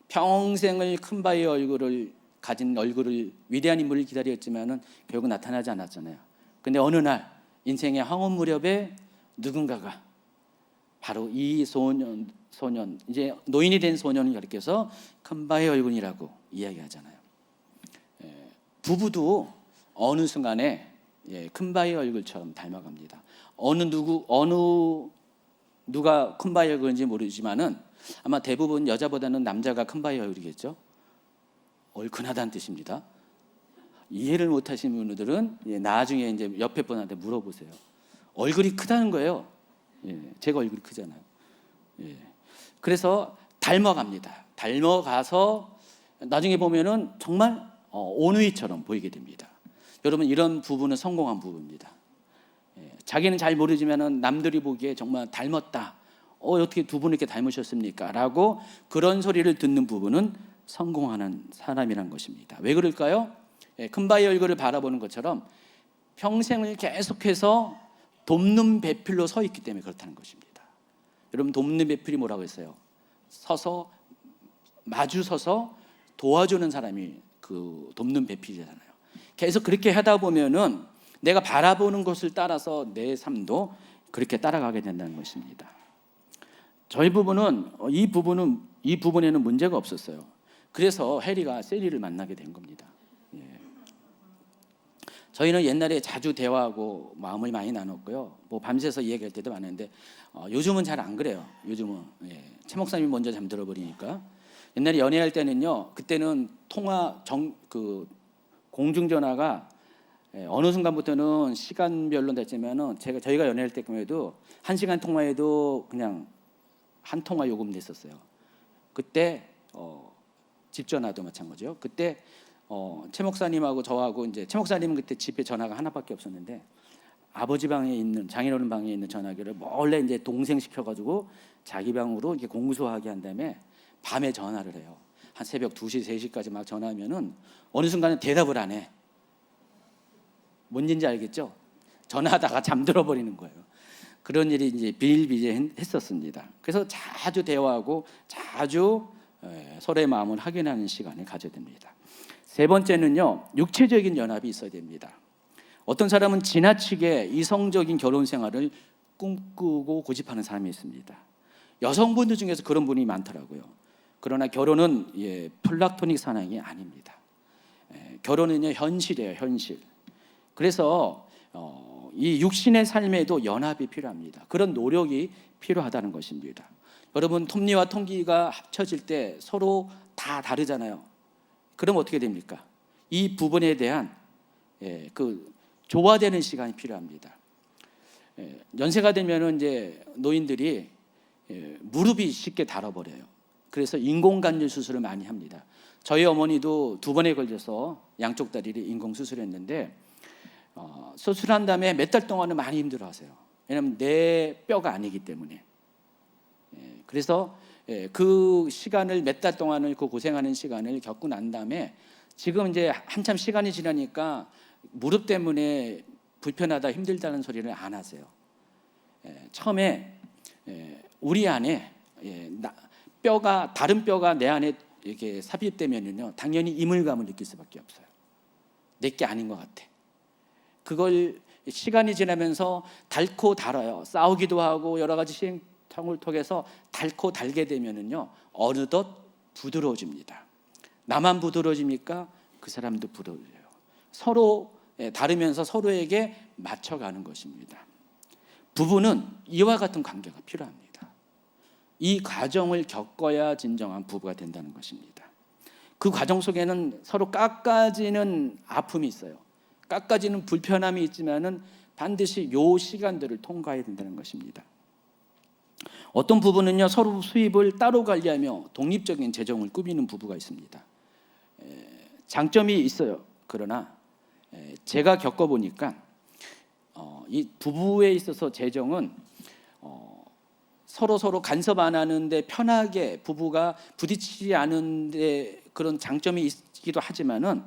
평생을 큰바의 얼굴을 가진 얼굴을 위대한 인물을 기다렸지만은 결국 나타나지 않았잖아요. 근데 어느 날 인생의 황혼 무렵에 누군가가 바로 이 소년 이제 노인이 된 소년을 가리켜서 큰바의 얼굴이라고 이야기하잖아요. 부부도 어느 순간에 큰바의 얼굴처럼 닮아갑니다. 누가 큰바의 얼굴인지 모르지만은 아마 대부분 여자보다는 남자가 큰바의 얼굴이겠죠. 얼큰하다는 뜻입니다. 이해를 못하시는 분들은 나중에 이제 옆에 분한테 물어보세요. 얼굴이 크다는 거예요. 제가 얼굴이 크잖아요. 그래서 닮아갑니다. 닮아가서 나중에 보면은 정말 오누이처럼 보이게 됩니다. 여러분, 이런 부부는 성공한 부부입니다. 자기는 잘 모르지만은 남들이 보기에 정말 닮았다. 어떻게 두 분 이렇게 닮으셨습니까? 라고 그런 소리를 듣는 부부는 성공하는 사람이란 것입니다. 왜 그럴까요? 큰바의 얼굴을 바라보는 것처럼 평생을 계속해서 돕는 배필로 서 있기 때문에 그렇다는 것입니다. 여러분, 돕는 배필이 뭐라고 했어요? 마주 서서 도와주는 사람이 그 돕는 배필이잖아요. 계속 그렇게 하다 보면은 내가 바라보는 것을 따라서 내 삶도 그렇게 따라가게 된다는 것입니다. 저희 부부는 이 부분에는 문제가 없었어요. 그래서 해리가 셀리를 만나게 된 겁니다. 저희는 옛날에 자주 대화하고 마음을 많이 나눴고요. 뭐 밤새서 이야기할 때도 많은데 요즘은 잘 안 그래요. 요즘은 최 목사님이 먼저 잠들어 버리니까. 옛날에 연애할 때는요. 그때는 공중전화가 어느 순간부터는 시간별로 됐지만은 저희가 연애할 때만 해도 1시간 통화해도 그냥 한 통화 요금 냈었어요. 그때 집 전화도 마찬가지요. 그때 최 목사님하고 저하고 이제 최 목사님은 그때 집에 전화가 하나밖에 없었는데 아버지 방에 있는 장인어른 방에 있는 전화기를 몰래 이제 동생 시켜가지고 자기 방으로 이렇게 공수하게 한 다음에 밤에 전화를 해요. 한 새벽 2시, 3시까지 막 전화하면은 어느 순간에 대답을 안 해. 뭔지 알겠죠? 전화하다가 잠들어 버리는 거예요. 그런 일이 이제 비일비재했었습니다. 그래서 자주 대화하고 자주 서로의 마음을 확인하는 시간을 가져야 됩니다. 세 번째는요, 육체적인 연합이 있어야 됩니다. 어떤 사람은 지나치게 이성적인 결혼 생활을 꿈꾸고 고집하는 사람이 있습니다. 여성분들 중에서 그런 분이 많더라고요. 그러나 결혼은 플라토닉 사랑이 아닙니다. 결혼은요, 현실이에요, 현실. 그래서 이 육신의 삶에도 연합이 필요합니다. 그런 노력이 필요하다는 것입니다. 여러분, 톱니와 통기가 합쳐질 때 서로 다 다르잖아요. 그럼 어떻게 됩니까? 이 부분에 대한 그 조화되는 시간이 필요합니다. 연세가 되면은 이제 노인들이 무릎이 쉽게 닳아버려요. 그래서 인공관절 수술을 많이 합니다. 저희 어머니도 2번에 걸려서 양쪽 다리를 인공 수술했는데 수술한 다음에 몇 달 동안은 많이 힘들어하세요. 왜냐하면 내 뼈가 아니기 때문에. 그래서 그 시간을 몇 달 동안을 그 고생하는 시간을 겪고 난 다음에 지금 이제 한참 시간이 지나니까 무릎 때문에 불편하다 힘들다는 소리를 안 하세요. 처음에 우리 안에 다른 뼈가 내 안에 이렇게 삽입되면요, 당연히 이물감을 느낄 수밖에 없어요. 내게 아닌 것 같아. 그걸 시간이 지나면서 닳고 닳아요. 싸우기도 하고 여러 가지 시행착오를 통해서 닳고 닳게 되면은요, 어느덧 부드러워집니다. 나만 부드러워집니까? 그 사람도 부드러워져요. 서로 다르면서 서로에게 맞춰가는 것입니다. 부부는 이와 같은 관계가 필요합니다. 이 과정을 겪어야 진정한 부부가 된다는 것입니다. 그 과정 속에는 서로 깎아지는 아픔이 있어요. 깎아지는 불편함이 있지만은 반드시 요 시간들을 통과해야 된다는 것입니다. 어떤 부부는요, 서로 수입을 따로 관리하며 독립적인 재정을 꾸미는 부부가 있습니다. 장점이 있어요. 그러나 제가 겪어보니까 이 부부에 있어서 재정은 서로 간섭 안 하는데 편하게 부부가 부딪히지 않은데 그런 장점이 있기도 하지만은,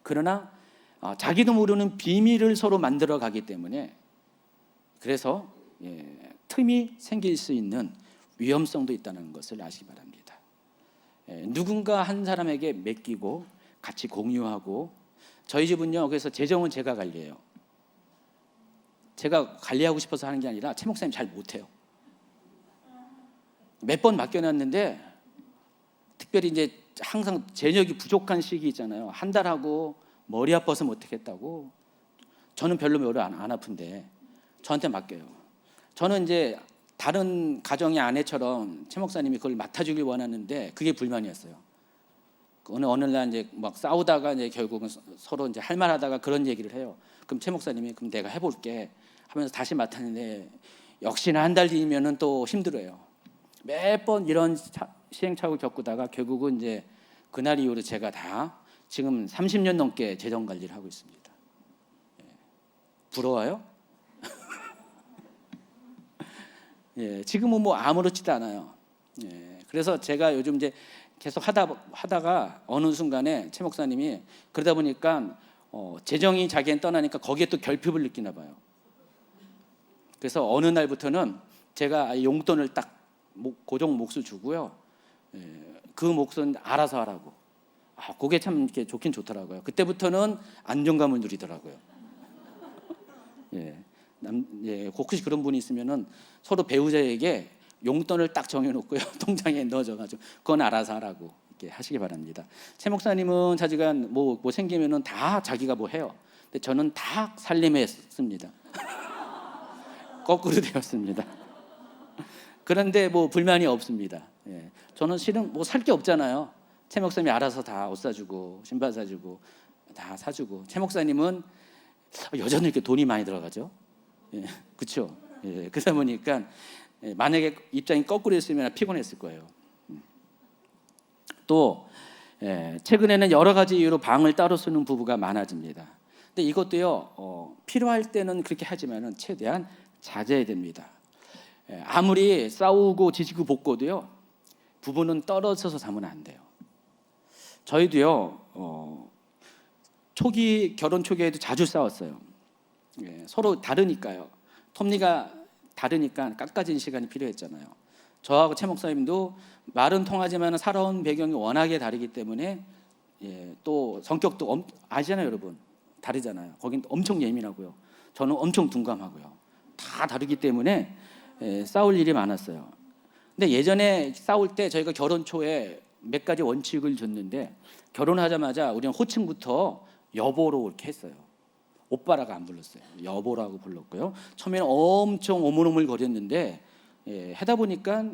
그러나 자기도 모르는 비밀을 서로 만들어 가기 때문에 그래서 틈이 생길 수 있는 위험성도 있다는 것을 아시기 바랍니다. 누군가 한 사람에게 맡기고 같이 공유하고 저희 집은요. 그래서 재정은 제가 관리해요. 제가 관리하고 싶어서 하는 게 아니라 최 목사님 잘 못해요. 몇 번 맡겨놨는데 특별히 이제 항상 재력이 부족한 시기 있잖아요. 한 달 하고 머리 아파서 못하겠다고. 저는 별로 머리 안 아픈데 저한테 맡겨요. 저는 이제 다른 가정의 아내처럼 최 목사님이 그걸 맡아주길 원하는데 그게 불만이었어요. 어느 날 이제 막 싸우다가 이제 결국은 서로 이제 할 말하다가 그런 얘기를 해요. 그럼 최 목사님이 그럼 내가 해볼게 하면서 다시 맡았는데 역시나 한 달 뒤면은 또 힘들어요. 몇 번 이런 시행착오를 겪다가 결국은 이제 그날 이후로 제가 다 지금 30년 넘게 재정 관리를 하고 있습니다. 부러워요? 예, 지금은 뭐 아무렇지도 않아요. 예, 그래서 제가 요즘 이제 계속 하다가 어느 순간에 최 목사님이 그러다 보니까 재정이 자기는 떠나니까 거기에 또 결핍을 느끼나 봐요. 그래서 어느 날부터는 제가 용돈을 딱 고정 몫을 주고요. 예, 그 몫은 알아서 하라고. 그게 참 이렇게 좋긴 좋더라고요. 그때부터는 안정감을 누리더라고요. 예, 혹시 그런 분이 있으면은 서로 배우자에게 용돈을 딱 정해놓고요. 통장에 넣어줘가지고 그건 알아서 하라고 이렇게 하시기 바랍니다. 최 목사님은 자지간 뭐 생기면은 다 자기가 뭐 해요. 근데 저는 다 살림했습니다. 거꾸로 되었습니다. 그런데 뭐 불만이 없습니다. 예. 저는 실은 뭐 살 게 없잖아요. 최 목사님이 알아서 다 옷 사주고 신발 사주고 다 사주고. 최 목사님은 여전히 이렇게 돈이 많이 들어가죠. 예. 그렇죠. 예. 그러다 보니까 만약에 입장이 거꾸로 했으면 피곤했을 거예요. 또 최근에는 여러 가지 이유로 방을 따로 쓰는 부부가 많아집니다. 근데 이것도요 필요할 때는 그렇게 하지만은 최대한 자제해야 됩니다. 아무리 싸우고 지지고 볶고도요 부부는 떨어져서 자면 안 돼요. 저희도요 결혼 초기에도 자주 싸웠어요. 서로 다르니까요. 톱니가 다르니까 깎아진 시간이 필요했잖아요. 저하고 최 목사님도 말은 통하지만 살아온 배경이 워낙에 다르기 때문에 또 성격도 아시잖아요, 여러분. 다르잖아요. 거긴 엄청 예민하고요. 저는 엄청 둔감하고요. 다 다르기 때문에 싸울 일이 많았어요. 근데 예전에 싸울 때 저희가 결혼 초에 몇 가지 원칙을 줬는데 결혼하자마자 우리는 호칭부터 여보로 이렇게 했어요. 오빠라고 안 불렀어요. 여보라고 불렀고요. 처음에는 엄청 오물오물거렸는데 하다 보니까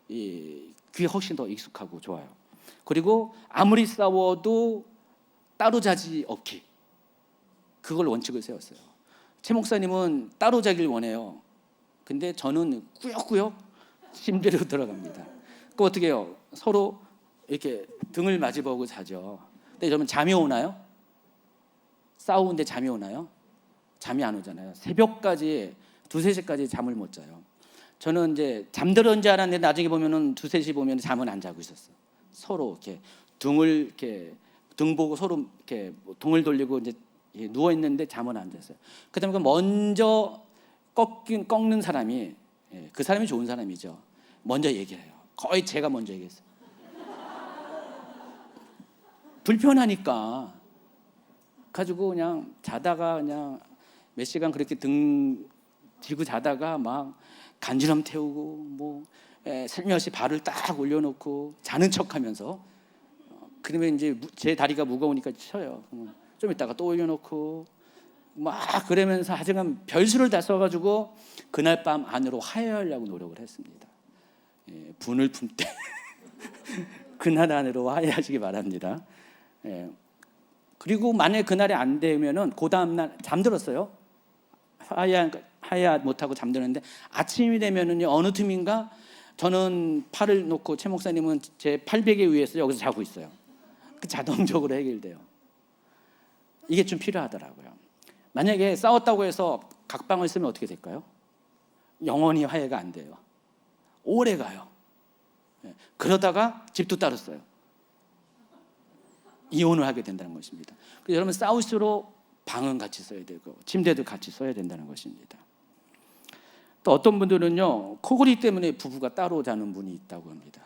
그게 훨씬 더 익숙하고 좋아요. 그리고 아무리 싸워도 따로 자지 없기. 그걸 원칙을 세웠어요. 최 목사님은 따로 자길 원해요. 근데 저는 꾸역꾸역 침대로 들어갑니다. 그 어떻게 해요? 서로 이렇게 등을 마주보고 자죠. 근데 여러분 잠이 오나요? 싸우는데 잠이 오나요? 잠이 안 오잖아요. 새벽까지 2-3시까지 잠을 못 자요. 저는 이제 잠들었는 줄 알았는데 나중에 보면은 2-3시 보면 잠은 안 자고 있었어. 서로 이렇게 등을 이렇게 등 보고 서로 이렇게 등을 돌리고 이제 누워 있는데 잠은 안 잤어요. 그다음에 먼저 꺾는 사람이 그 사람이 좋은 사람이죠. 먼저 얘기를 해요. 거의 제가 먼저 얘기했어요. 불편하니까 가지고 그냥 자다가 그냥 몇 시간 그렇게 등 쥐고 자다가 막 간지럼 태우고 뭐 살며시 발을 딱 올려놓고 자는 척하면서 그러면 이제 제 다리가 무거우니까 쳐요. 좀 이따가 또 올려놓고 막 그러면서 하여간 별수를 다 써가지고 그날 밤 안으로 화해하려고 노력을 했습니다. 분을 품되 그날 안으로 화해하시기 바랍니다. 그리고 만약에 그날이 안 되면은 그 다음날 잠들었어요. 화해 못하고 잠드는데 아침이 되면은요 어느 틈인가 저는 팔을 놓고 최 목사님은 제 팔베개 위에서 여기서 자고 있어요. 그 자동적으로 해결돼요. 이게 좀 필요하더라고요. 만약에 싸웠다고 해서 각방을 쓰면 어떻게 될까요? 영원히 화해가 안 돼요. 오래 가요. 그러다가 집도 따로 써요. 이혼을 하게 된다는 것입니다. 그래서 여러분 싸울수록 방은 같이 써야 되고 침대도 같이 써야 된다는 것입니다. 또 어떤 분들은요 코골이 때문에 부부가 따로 자는 분이 있다고 합니다.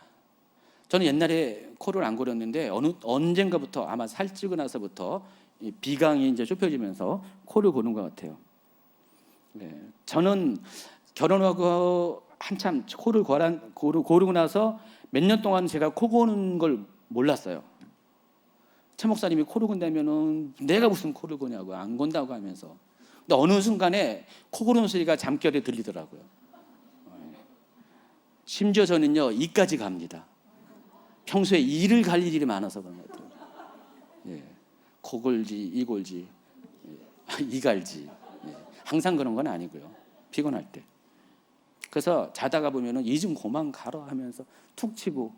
저는 옛날에 코를 안 골았는데 언젠가부터 아마 살찌고 나서부터 이 비강이 이제 좁혀지면서 코를 고는 것 같아요. 네. 저는 결혼하고 한참 코를 고르고 나서 몇 년 동안 제가 코 고는 걸 몰랐어요. 최 목사님이 코를 곤다면은 내가 무슨 코를 고냐고 안 곤다고 하면서. 근데 어느 순간에 코 고는 소리가 잠결에 들리더라고요. 심지어 저는요 이까지 갑니다. 평소에 이를 갈 일이 많아서 그런 것 같아요. 예. 코 골지, 이 골지, 이 갈지. 예. 항상 그런 건 아니고요. 피곤할 때. 그래서 자다가 보면은 이 좀 고만 가라 하면서 툭 치고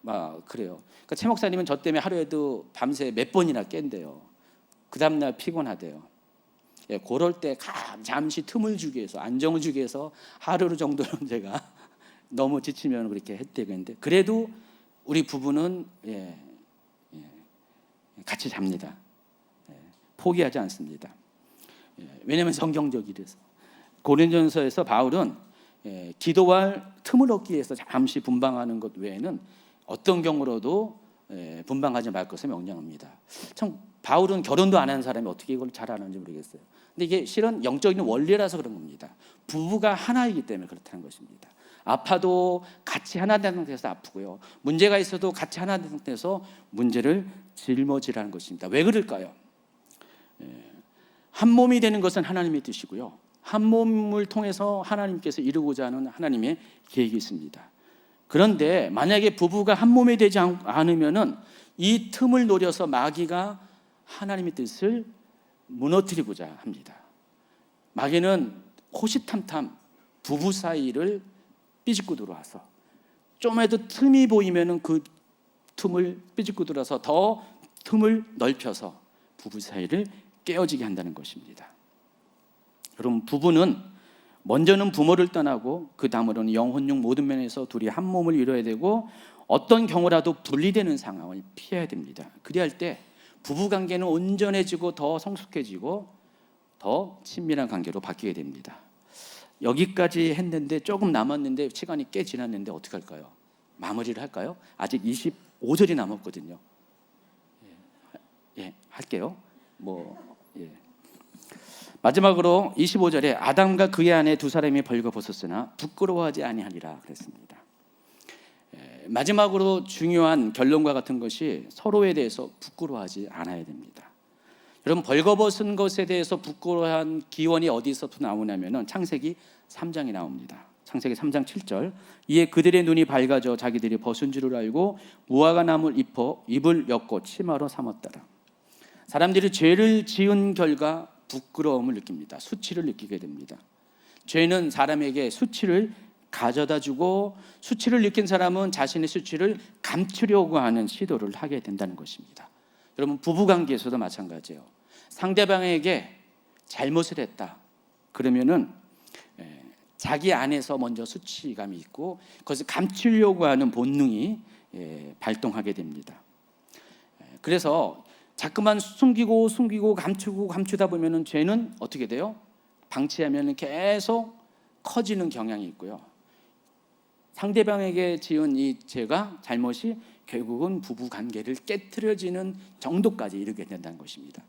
막 그래요. 그러니까 최 목사님은 저 때문에 하루에도 밤새 몇 번이나 깬대요. 그 다음날 피곤하대요. 예, 그럴 때 잠시 틈을 주기 위해서 안정을 주기 위해서 하루 정도는 제가 너무 지치면 그렇게 했대는데 그래도 우리 부부는 같이 잡니다. 포기하지 않습니다. 왜냐하면 성경적이라서. 고린도전서에서 바울은 기도할 틈을 얻기 위해서 잠시 분방하는 것 외에는 어떤 경우로도 분방하지 말 것을 명령합니다. 참 바울은 결혼도 안 하는 사람이 어떻게 이걸 잘 아는지 모르겠어요. 근데 이게 실은 영적인 원리라서 그런 겁니다. 부부가 하나이기 때문에 그렇다는 것입니다. 아파도 같이 하나 된 상태에서 아프고요. 문제가 있어도 같이 하나 된 상태에서 문제를 짊어지라는 것입니다. 왜 그럴까요? 한 몸이 되는 것은 하나님의 뜻이고요. 한 몸을 통해서 하나님께서 이루고자 하는 하나님의 계획이 있습니다. 그런데 만약에 부부가 한 몸이 되지 않으면은 이 틈을 노려서 마귀가 하나님의 뜻을 무너뜨리고자 합니다. 마귀는 호시탐탐 부부 사이를 삐집고 들어와서 좀에도 틈이 보이면은 그 틈을 삐집고 들어서 더 틈을 넓혀서 부부 사이를 깨어지게 한다는 것입니다. 여러분 부부는 먼저는 부모를 떠나고 그 다음으로는 영혼육 모든 면에서 둘이 한 몸을 이뤄야 되고 어떤 경우라도 분리되는 상황을 피해야 됩니다. 그리할 때 부부관계는 온전해지고 더 성숙해지고 더 친밀한 관계로 바뀌게 됩니다. 여기까지 했는데 조금 남았는데 시간이 꽤 지났는데 어떻게 할까요? 마무리를 할까요? 아직 25절이 남았거든요. 할게요. 마지막으로 25절에 아담과 그의 아내 두 사람이 벌거벗었으나 부끄러워하지 아니하리라 그랬습니다. 마지막으로 중요한 결론과 같은 것이 서로에 대해서 부끄러워하지 않아야 됩니다. 여러분 벌거벗은 것에 대해서 부끄러워한 기원이 어디서 나오냐면은 창세기 3장이 나옵니다. 창세기 3장 7절 이에 그들의 눈이 밝아져 자기들이 벗은 줄을 알고 무화과 나무를 입어 입을 엮고 치마로 삼았더라. 사람들이 죄를 지은 결과 부끄러움을 느낍니다. 수치를 느끼게 됩니다. 죄는 사람에게 수치를 가져다 주고 수치를 느낀 사람은 자신의 수치를 감추려고 하는 시도를 하게 된다는 것입니다. 여러분 부부관계에서도 마찬가지예요. 상대방에게 잘못을 했다 그러면은 자기 안에서 먼저 수치감이 있고 그것을 감추려고 하는 본능이 발동하게 됩니다. 그래서 자꾸만 숨기고 감추다 보면은 죄는 어떻게 돼요? 방치하면 계속 커지는 경향이 있고요. 상대방에게 지은 이 죄가 잘못이 결국은 부부 관계를 깨트려지는 정도까지 이르게 된다는 것입니다.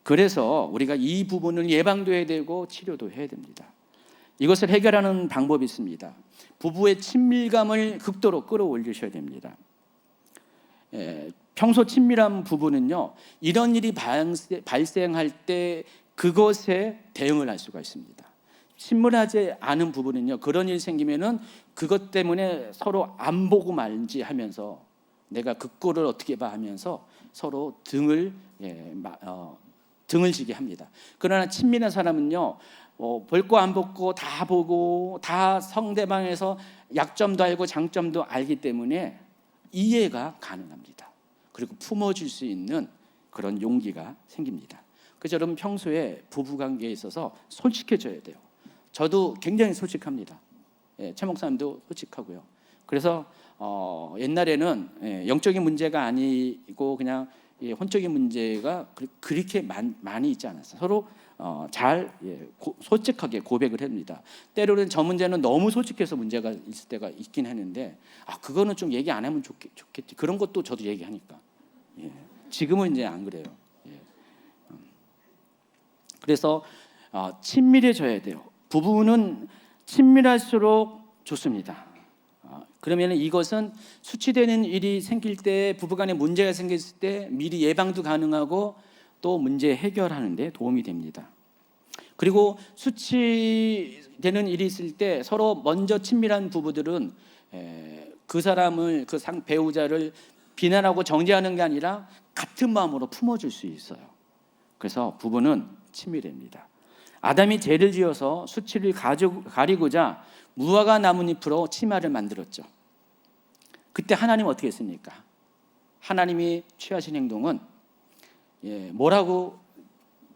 그래서 우리가 이 부분을 예방도 해야 되고 치료도 해야 됩니다. 이것을 해결하는 방법이 있습니다. 부부의 친밀감을 극도로 끌어올리셔야 됩니다. 평소 친밀한 부부는요, 이런 일이 발생할 때 그것에 대응을 할 수가 있습니다. 친밀하지 않은 부부는요, 그런 일이 생기면은 그것 때문에 서로 안 보고 말지 하면서 내가 그 꼴을 어떻게 봐 하면서 서로 등을 지게 합니다. 그러나 친밀한 사람은요, 볼 거 안 보고 다 보고 다 상대방에서 약점도 알고 장점도 알기 때문에 이해가 가능합니다. 그리고 품어줄 수 있는 그런 용기가 생깁니다. 그래서 여러분 평소에 부부관계에 있어서 솔직해져야 돼요. 저도 굉장히 솔직합니다. 최 목사님도 솔직하고요. 그래서 옛날에는 영적인 문제가 아니고 그냥 이 혼적인 문제가 그렇게 많이 있지 않았어요. 서로 잘 솔직하게 고백을 합니다. 때로는 저 문제는 너무 솔직해서 문제가 있을 때가 있긴 했는데 그거는 좀 얘기 안 하면 좋겠지. 그런 것도 저도 얘기하니까. 지금은 이제 안 그래요. 그래서 친밀해져야 돼요. 부부는 친밀할수록 좋습니다. 그러면 이것은 수치되는 일이 생길 때, 부부간에 문제가 생겼을 때 미리 예방도 가능하고 또 문제 해결하는 데 도움이 됩니다. 그리고 수치되는 일이 있을 때 서로 먼저 친밀한 부부들은 그 사람을, 그 배우자를 비난하고 정죄하는 게 아니라 같은 마음으로 품어줄 수 있어요. 그래서 부부는 친밀합니다. 아담이 죄를 지어서 수치를 가리고자 무화과 나뭇잎으로 치마를 만들었죠. 그때 하나님 어떻게 했습니까? 하나님이 취하신 행동은 뭐라고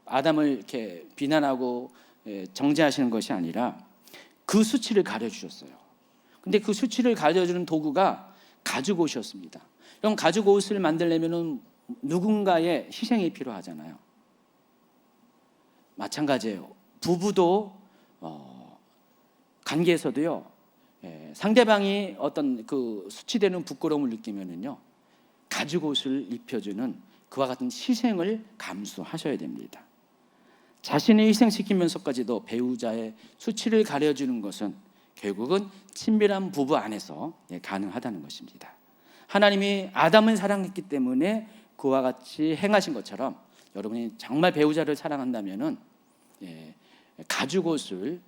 아담을 이렇게 비난하고 정죄하시는 것이 아니라 그 수치를 가려주셨어요. 근데 그 수치를 가려주는 도구가 가죽옷이었습니다. 그럼 가죽옷을 만들려면 누군가의 희생이 필요하잖아요. 마찬가지예요. 부부도 관계에서도요. 상대방이 어떤 그 수치되는 부끄러움을 느끼면은요, 가죽옷을 입혀주는 그와 같은 희생을 감수하셔야 됩니다. 자신을 희생시키면서까지도 배우자의 수치를 가려주는 것은 결국은 친밀한 부부 안에서 가능하다는 것입니다. 하나님이 아담을 사랑했기 때문에 그와 같이 행하신 것처럼 여러분이 정말 배우자를 사랑한다면은 가죽옷을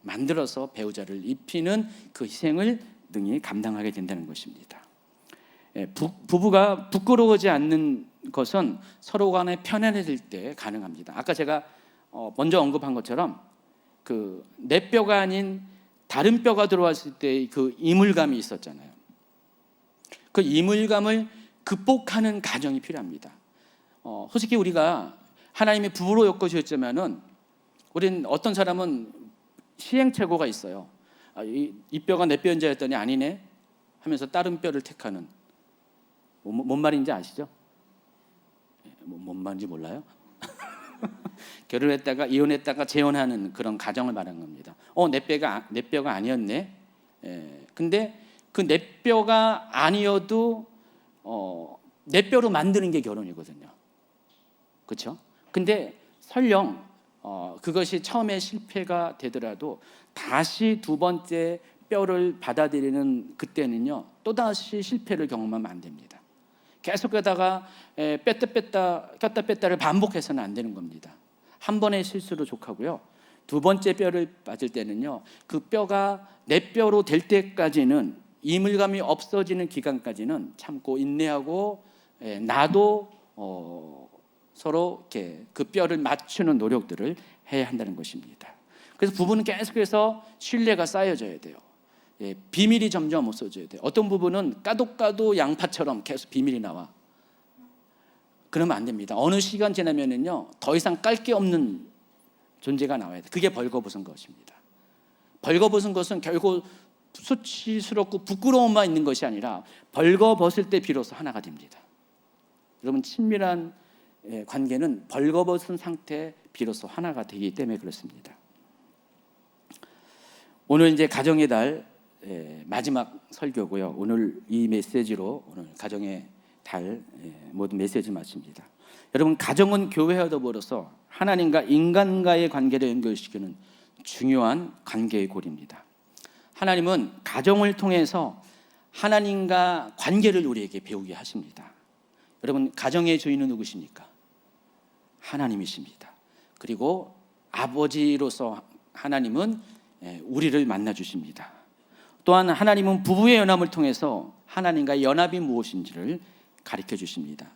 만들어서 배우자를 입히는 그 희생을 능히 감당하게 된다는 것입니다. 부부가 부끄러워하지 않는 것은 서로 간에 편안해질 때 가능합니다. 아까 제가 먼저 언급한 것처럼 그 내 뼈가 아닌 다른 뼈가 들어왔을 때 그 이물감이 있었잖아요. 그 이물감을 극복하는 과정이 필요합니다. 솔직히 우리가 하나님이 부부로 엮어주셨지만은 우린 어떤 사람은 시행착오가 있어요. 이 뼈가 내 뼈인지 했더니 아니네 하면서 다른 뼈를 택하는. 뭔 말인지 아시죠? 뭔 말인지 몰라요? 결혼했다가 이혼했다가 재혼하는 그런 가정을 말하는 겁니다. 내 뼈가 아니었네. 근데 그 내 뼈가 아니어도 내 뼈로 만드는 게 결혼이거든요. 그렇죠? 근데 설령 그것이 처음에 실패가 되더라도 다시 두 번째 뼈를 받아들이는 그때는요, 또다시 실패를 경험하면 안 됩니다. 계속 가다가 꼈다 뺐다를 반복해서는 안 되는 겁니다. 한 번의 실수로 족하고요. 두 번째 뼈를 빠질 때는요, 그 뼈가 내 뼈로 될 때까지는, 이물감이 없어지는 기간까지는 참고 인내하고 나도 서로 이렇게 그 뼈를 맞추는 노력들을 해야 한다는 것입니다. 그래서 부부는 계속해서 신뢰가 쌓여져야 돼요. 비밀이 점점 없어져야 돼요. 어떤 부부는 까도 양파처럼 계속 비밀이 나와. 그러면 안 됩니다. 어느 시간 지나면은요, 더 이상 깔 게 없는 존재가 나와야 돼요. 그게 벌거벗은 것입니다. 벌거벗은 것은 결국 수치스럽고 부끄러움만 있는 것이 아니라 벌거벗을 때 비로소 하나가 됩니다. 여러분, 친밀한 관계는 벌거벗은 상태에 비로소 하나가 되기 때문에 그렇습니다. 오늘 이제 가정의 달 마지막 설교고요. 오늘 이 메시지로 오늘 가정의 달 모든 메시지 마칩니다. 여러분, 가정은 교회와 더불어서 하나님과 인간과의 관계를 연결시키는 중요한 관계의 고리입니다. 하나님은 가정을 통해서 하나님과 관계를 우리에게 배우게 하십니다. 여러분, 가정의 주인은 누구십니까? 하나님이십니다. 그리고 아버지로서 하나님은 우리를 만나 주십니다. 또한 하나님은 부부의 연합을 통해서 하나님과의 연합이 무엇인지를 가르쳐 주십니다.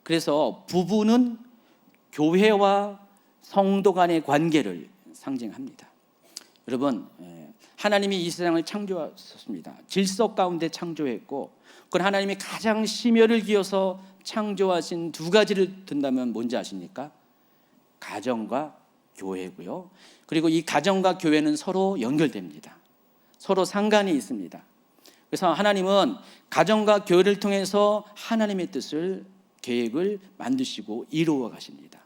그래서 부부는 교회와 성도 간의 관계를 상징합니다. 여러분, 하나님이 이 세상을 창조하셨습니다. 질서 가운데 창조했고, 그건 하나님이 가장 심혈을 기어서 창조하신 두 가지를 든다면 뭔지 아십니까? 가정과 교회고요. 그리고 이 가정과 교회는 서로 연결됩니다. 서로 상관이 있습니다. 그래서 하나님은 가정과 교회를 통해서 하나님의 뜻을 계획을 만드시고 이루어 가십니다.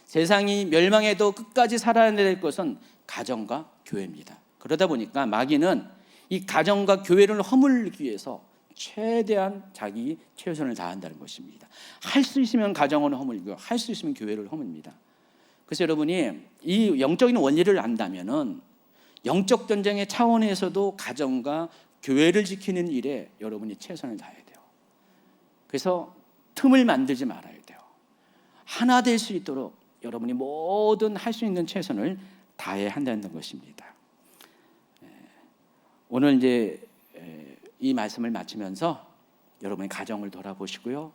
세상이 멸망해도 끝까지 살아낼 것은 가정과 교회입니다. 그러다 보니까 마귀는 이 가정과 교회를 허물기 위해서 최대한 자기 최선을 다한다는 것입니다. 할 수 있으면 가정을 허물고 할 수 있으면 교회를 허물입니다. 그래서 여러분이 이 영적인 원리를 안다면은 영적 전쟁의 차원에서도 가정과 교회를 지키는 일에 여러분이 최선을 다해야 돼요. 그래서 틈을 만들지 말아야 돼요. 하나 될 수 있도록 여러분이 모든 할 수 있는 최선을 다해야 한다는 것입니다. 오늘 이제 이 말씀을 마치면서 여러분의 가정을 돌아보시고요.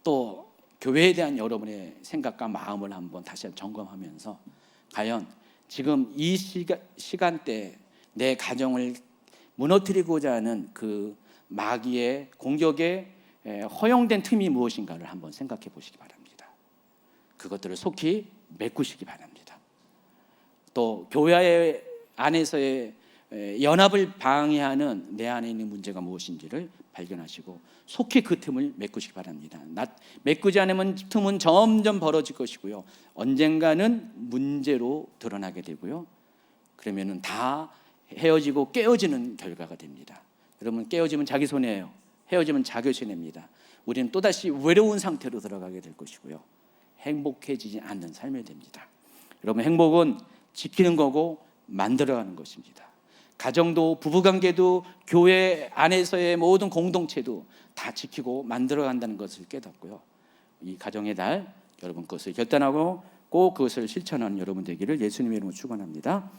또 교회에 대한 여러분의 생각과 마음을 한번 다시 점검하면서 과연 지금 이 시간대에 내 가정을 무너뜨리고자 하는 그 마귀의 공격에 허용된 틈이 무엇인가를 한번 생각해 보시기 바랍니다. 그것들을 속히 메꾸시기 바랍니다. 또 교회 안에서의 연합을 방해하는 내 안에 있는 문제가 무엇인지를 발견하시고 속히 그 틈을 메꾸시기 바랍니다. 메꾸지 않으면 틈은 점점 벌어질 것이고요. 언젠가는 문제로 드러나게 되고요. 그러면은 다 헤어지고 깨어지는 결과가 됩니다. 여러분, 깨어지면 자기 손해예요. 헤어지면 자기 손해입니다. 우리는 또다시 외로운 상태로 들어가게 될 것이고요. 행복해지지 않는 삶이 됩니다. 여러분, 행복은 지키는 거고 만들어가는 것입니다. 가정도 부부관계도 교회 안에서의 모든 공동체도 다 지키고 만들어간다는 것을 깨닫고요. 이 가정의 달 여러분 그것을 결단하고 꼭 그것을 실천하는 여러분 되기를 예수님의 이름으로 축원합니다.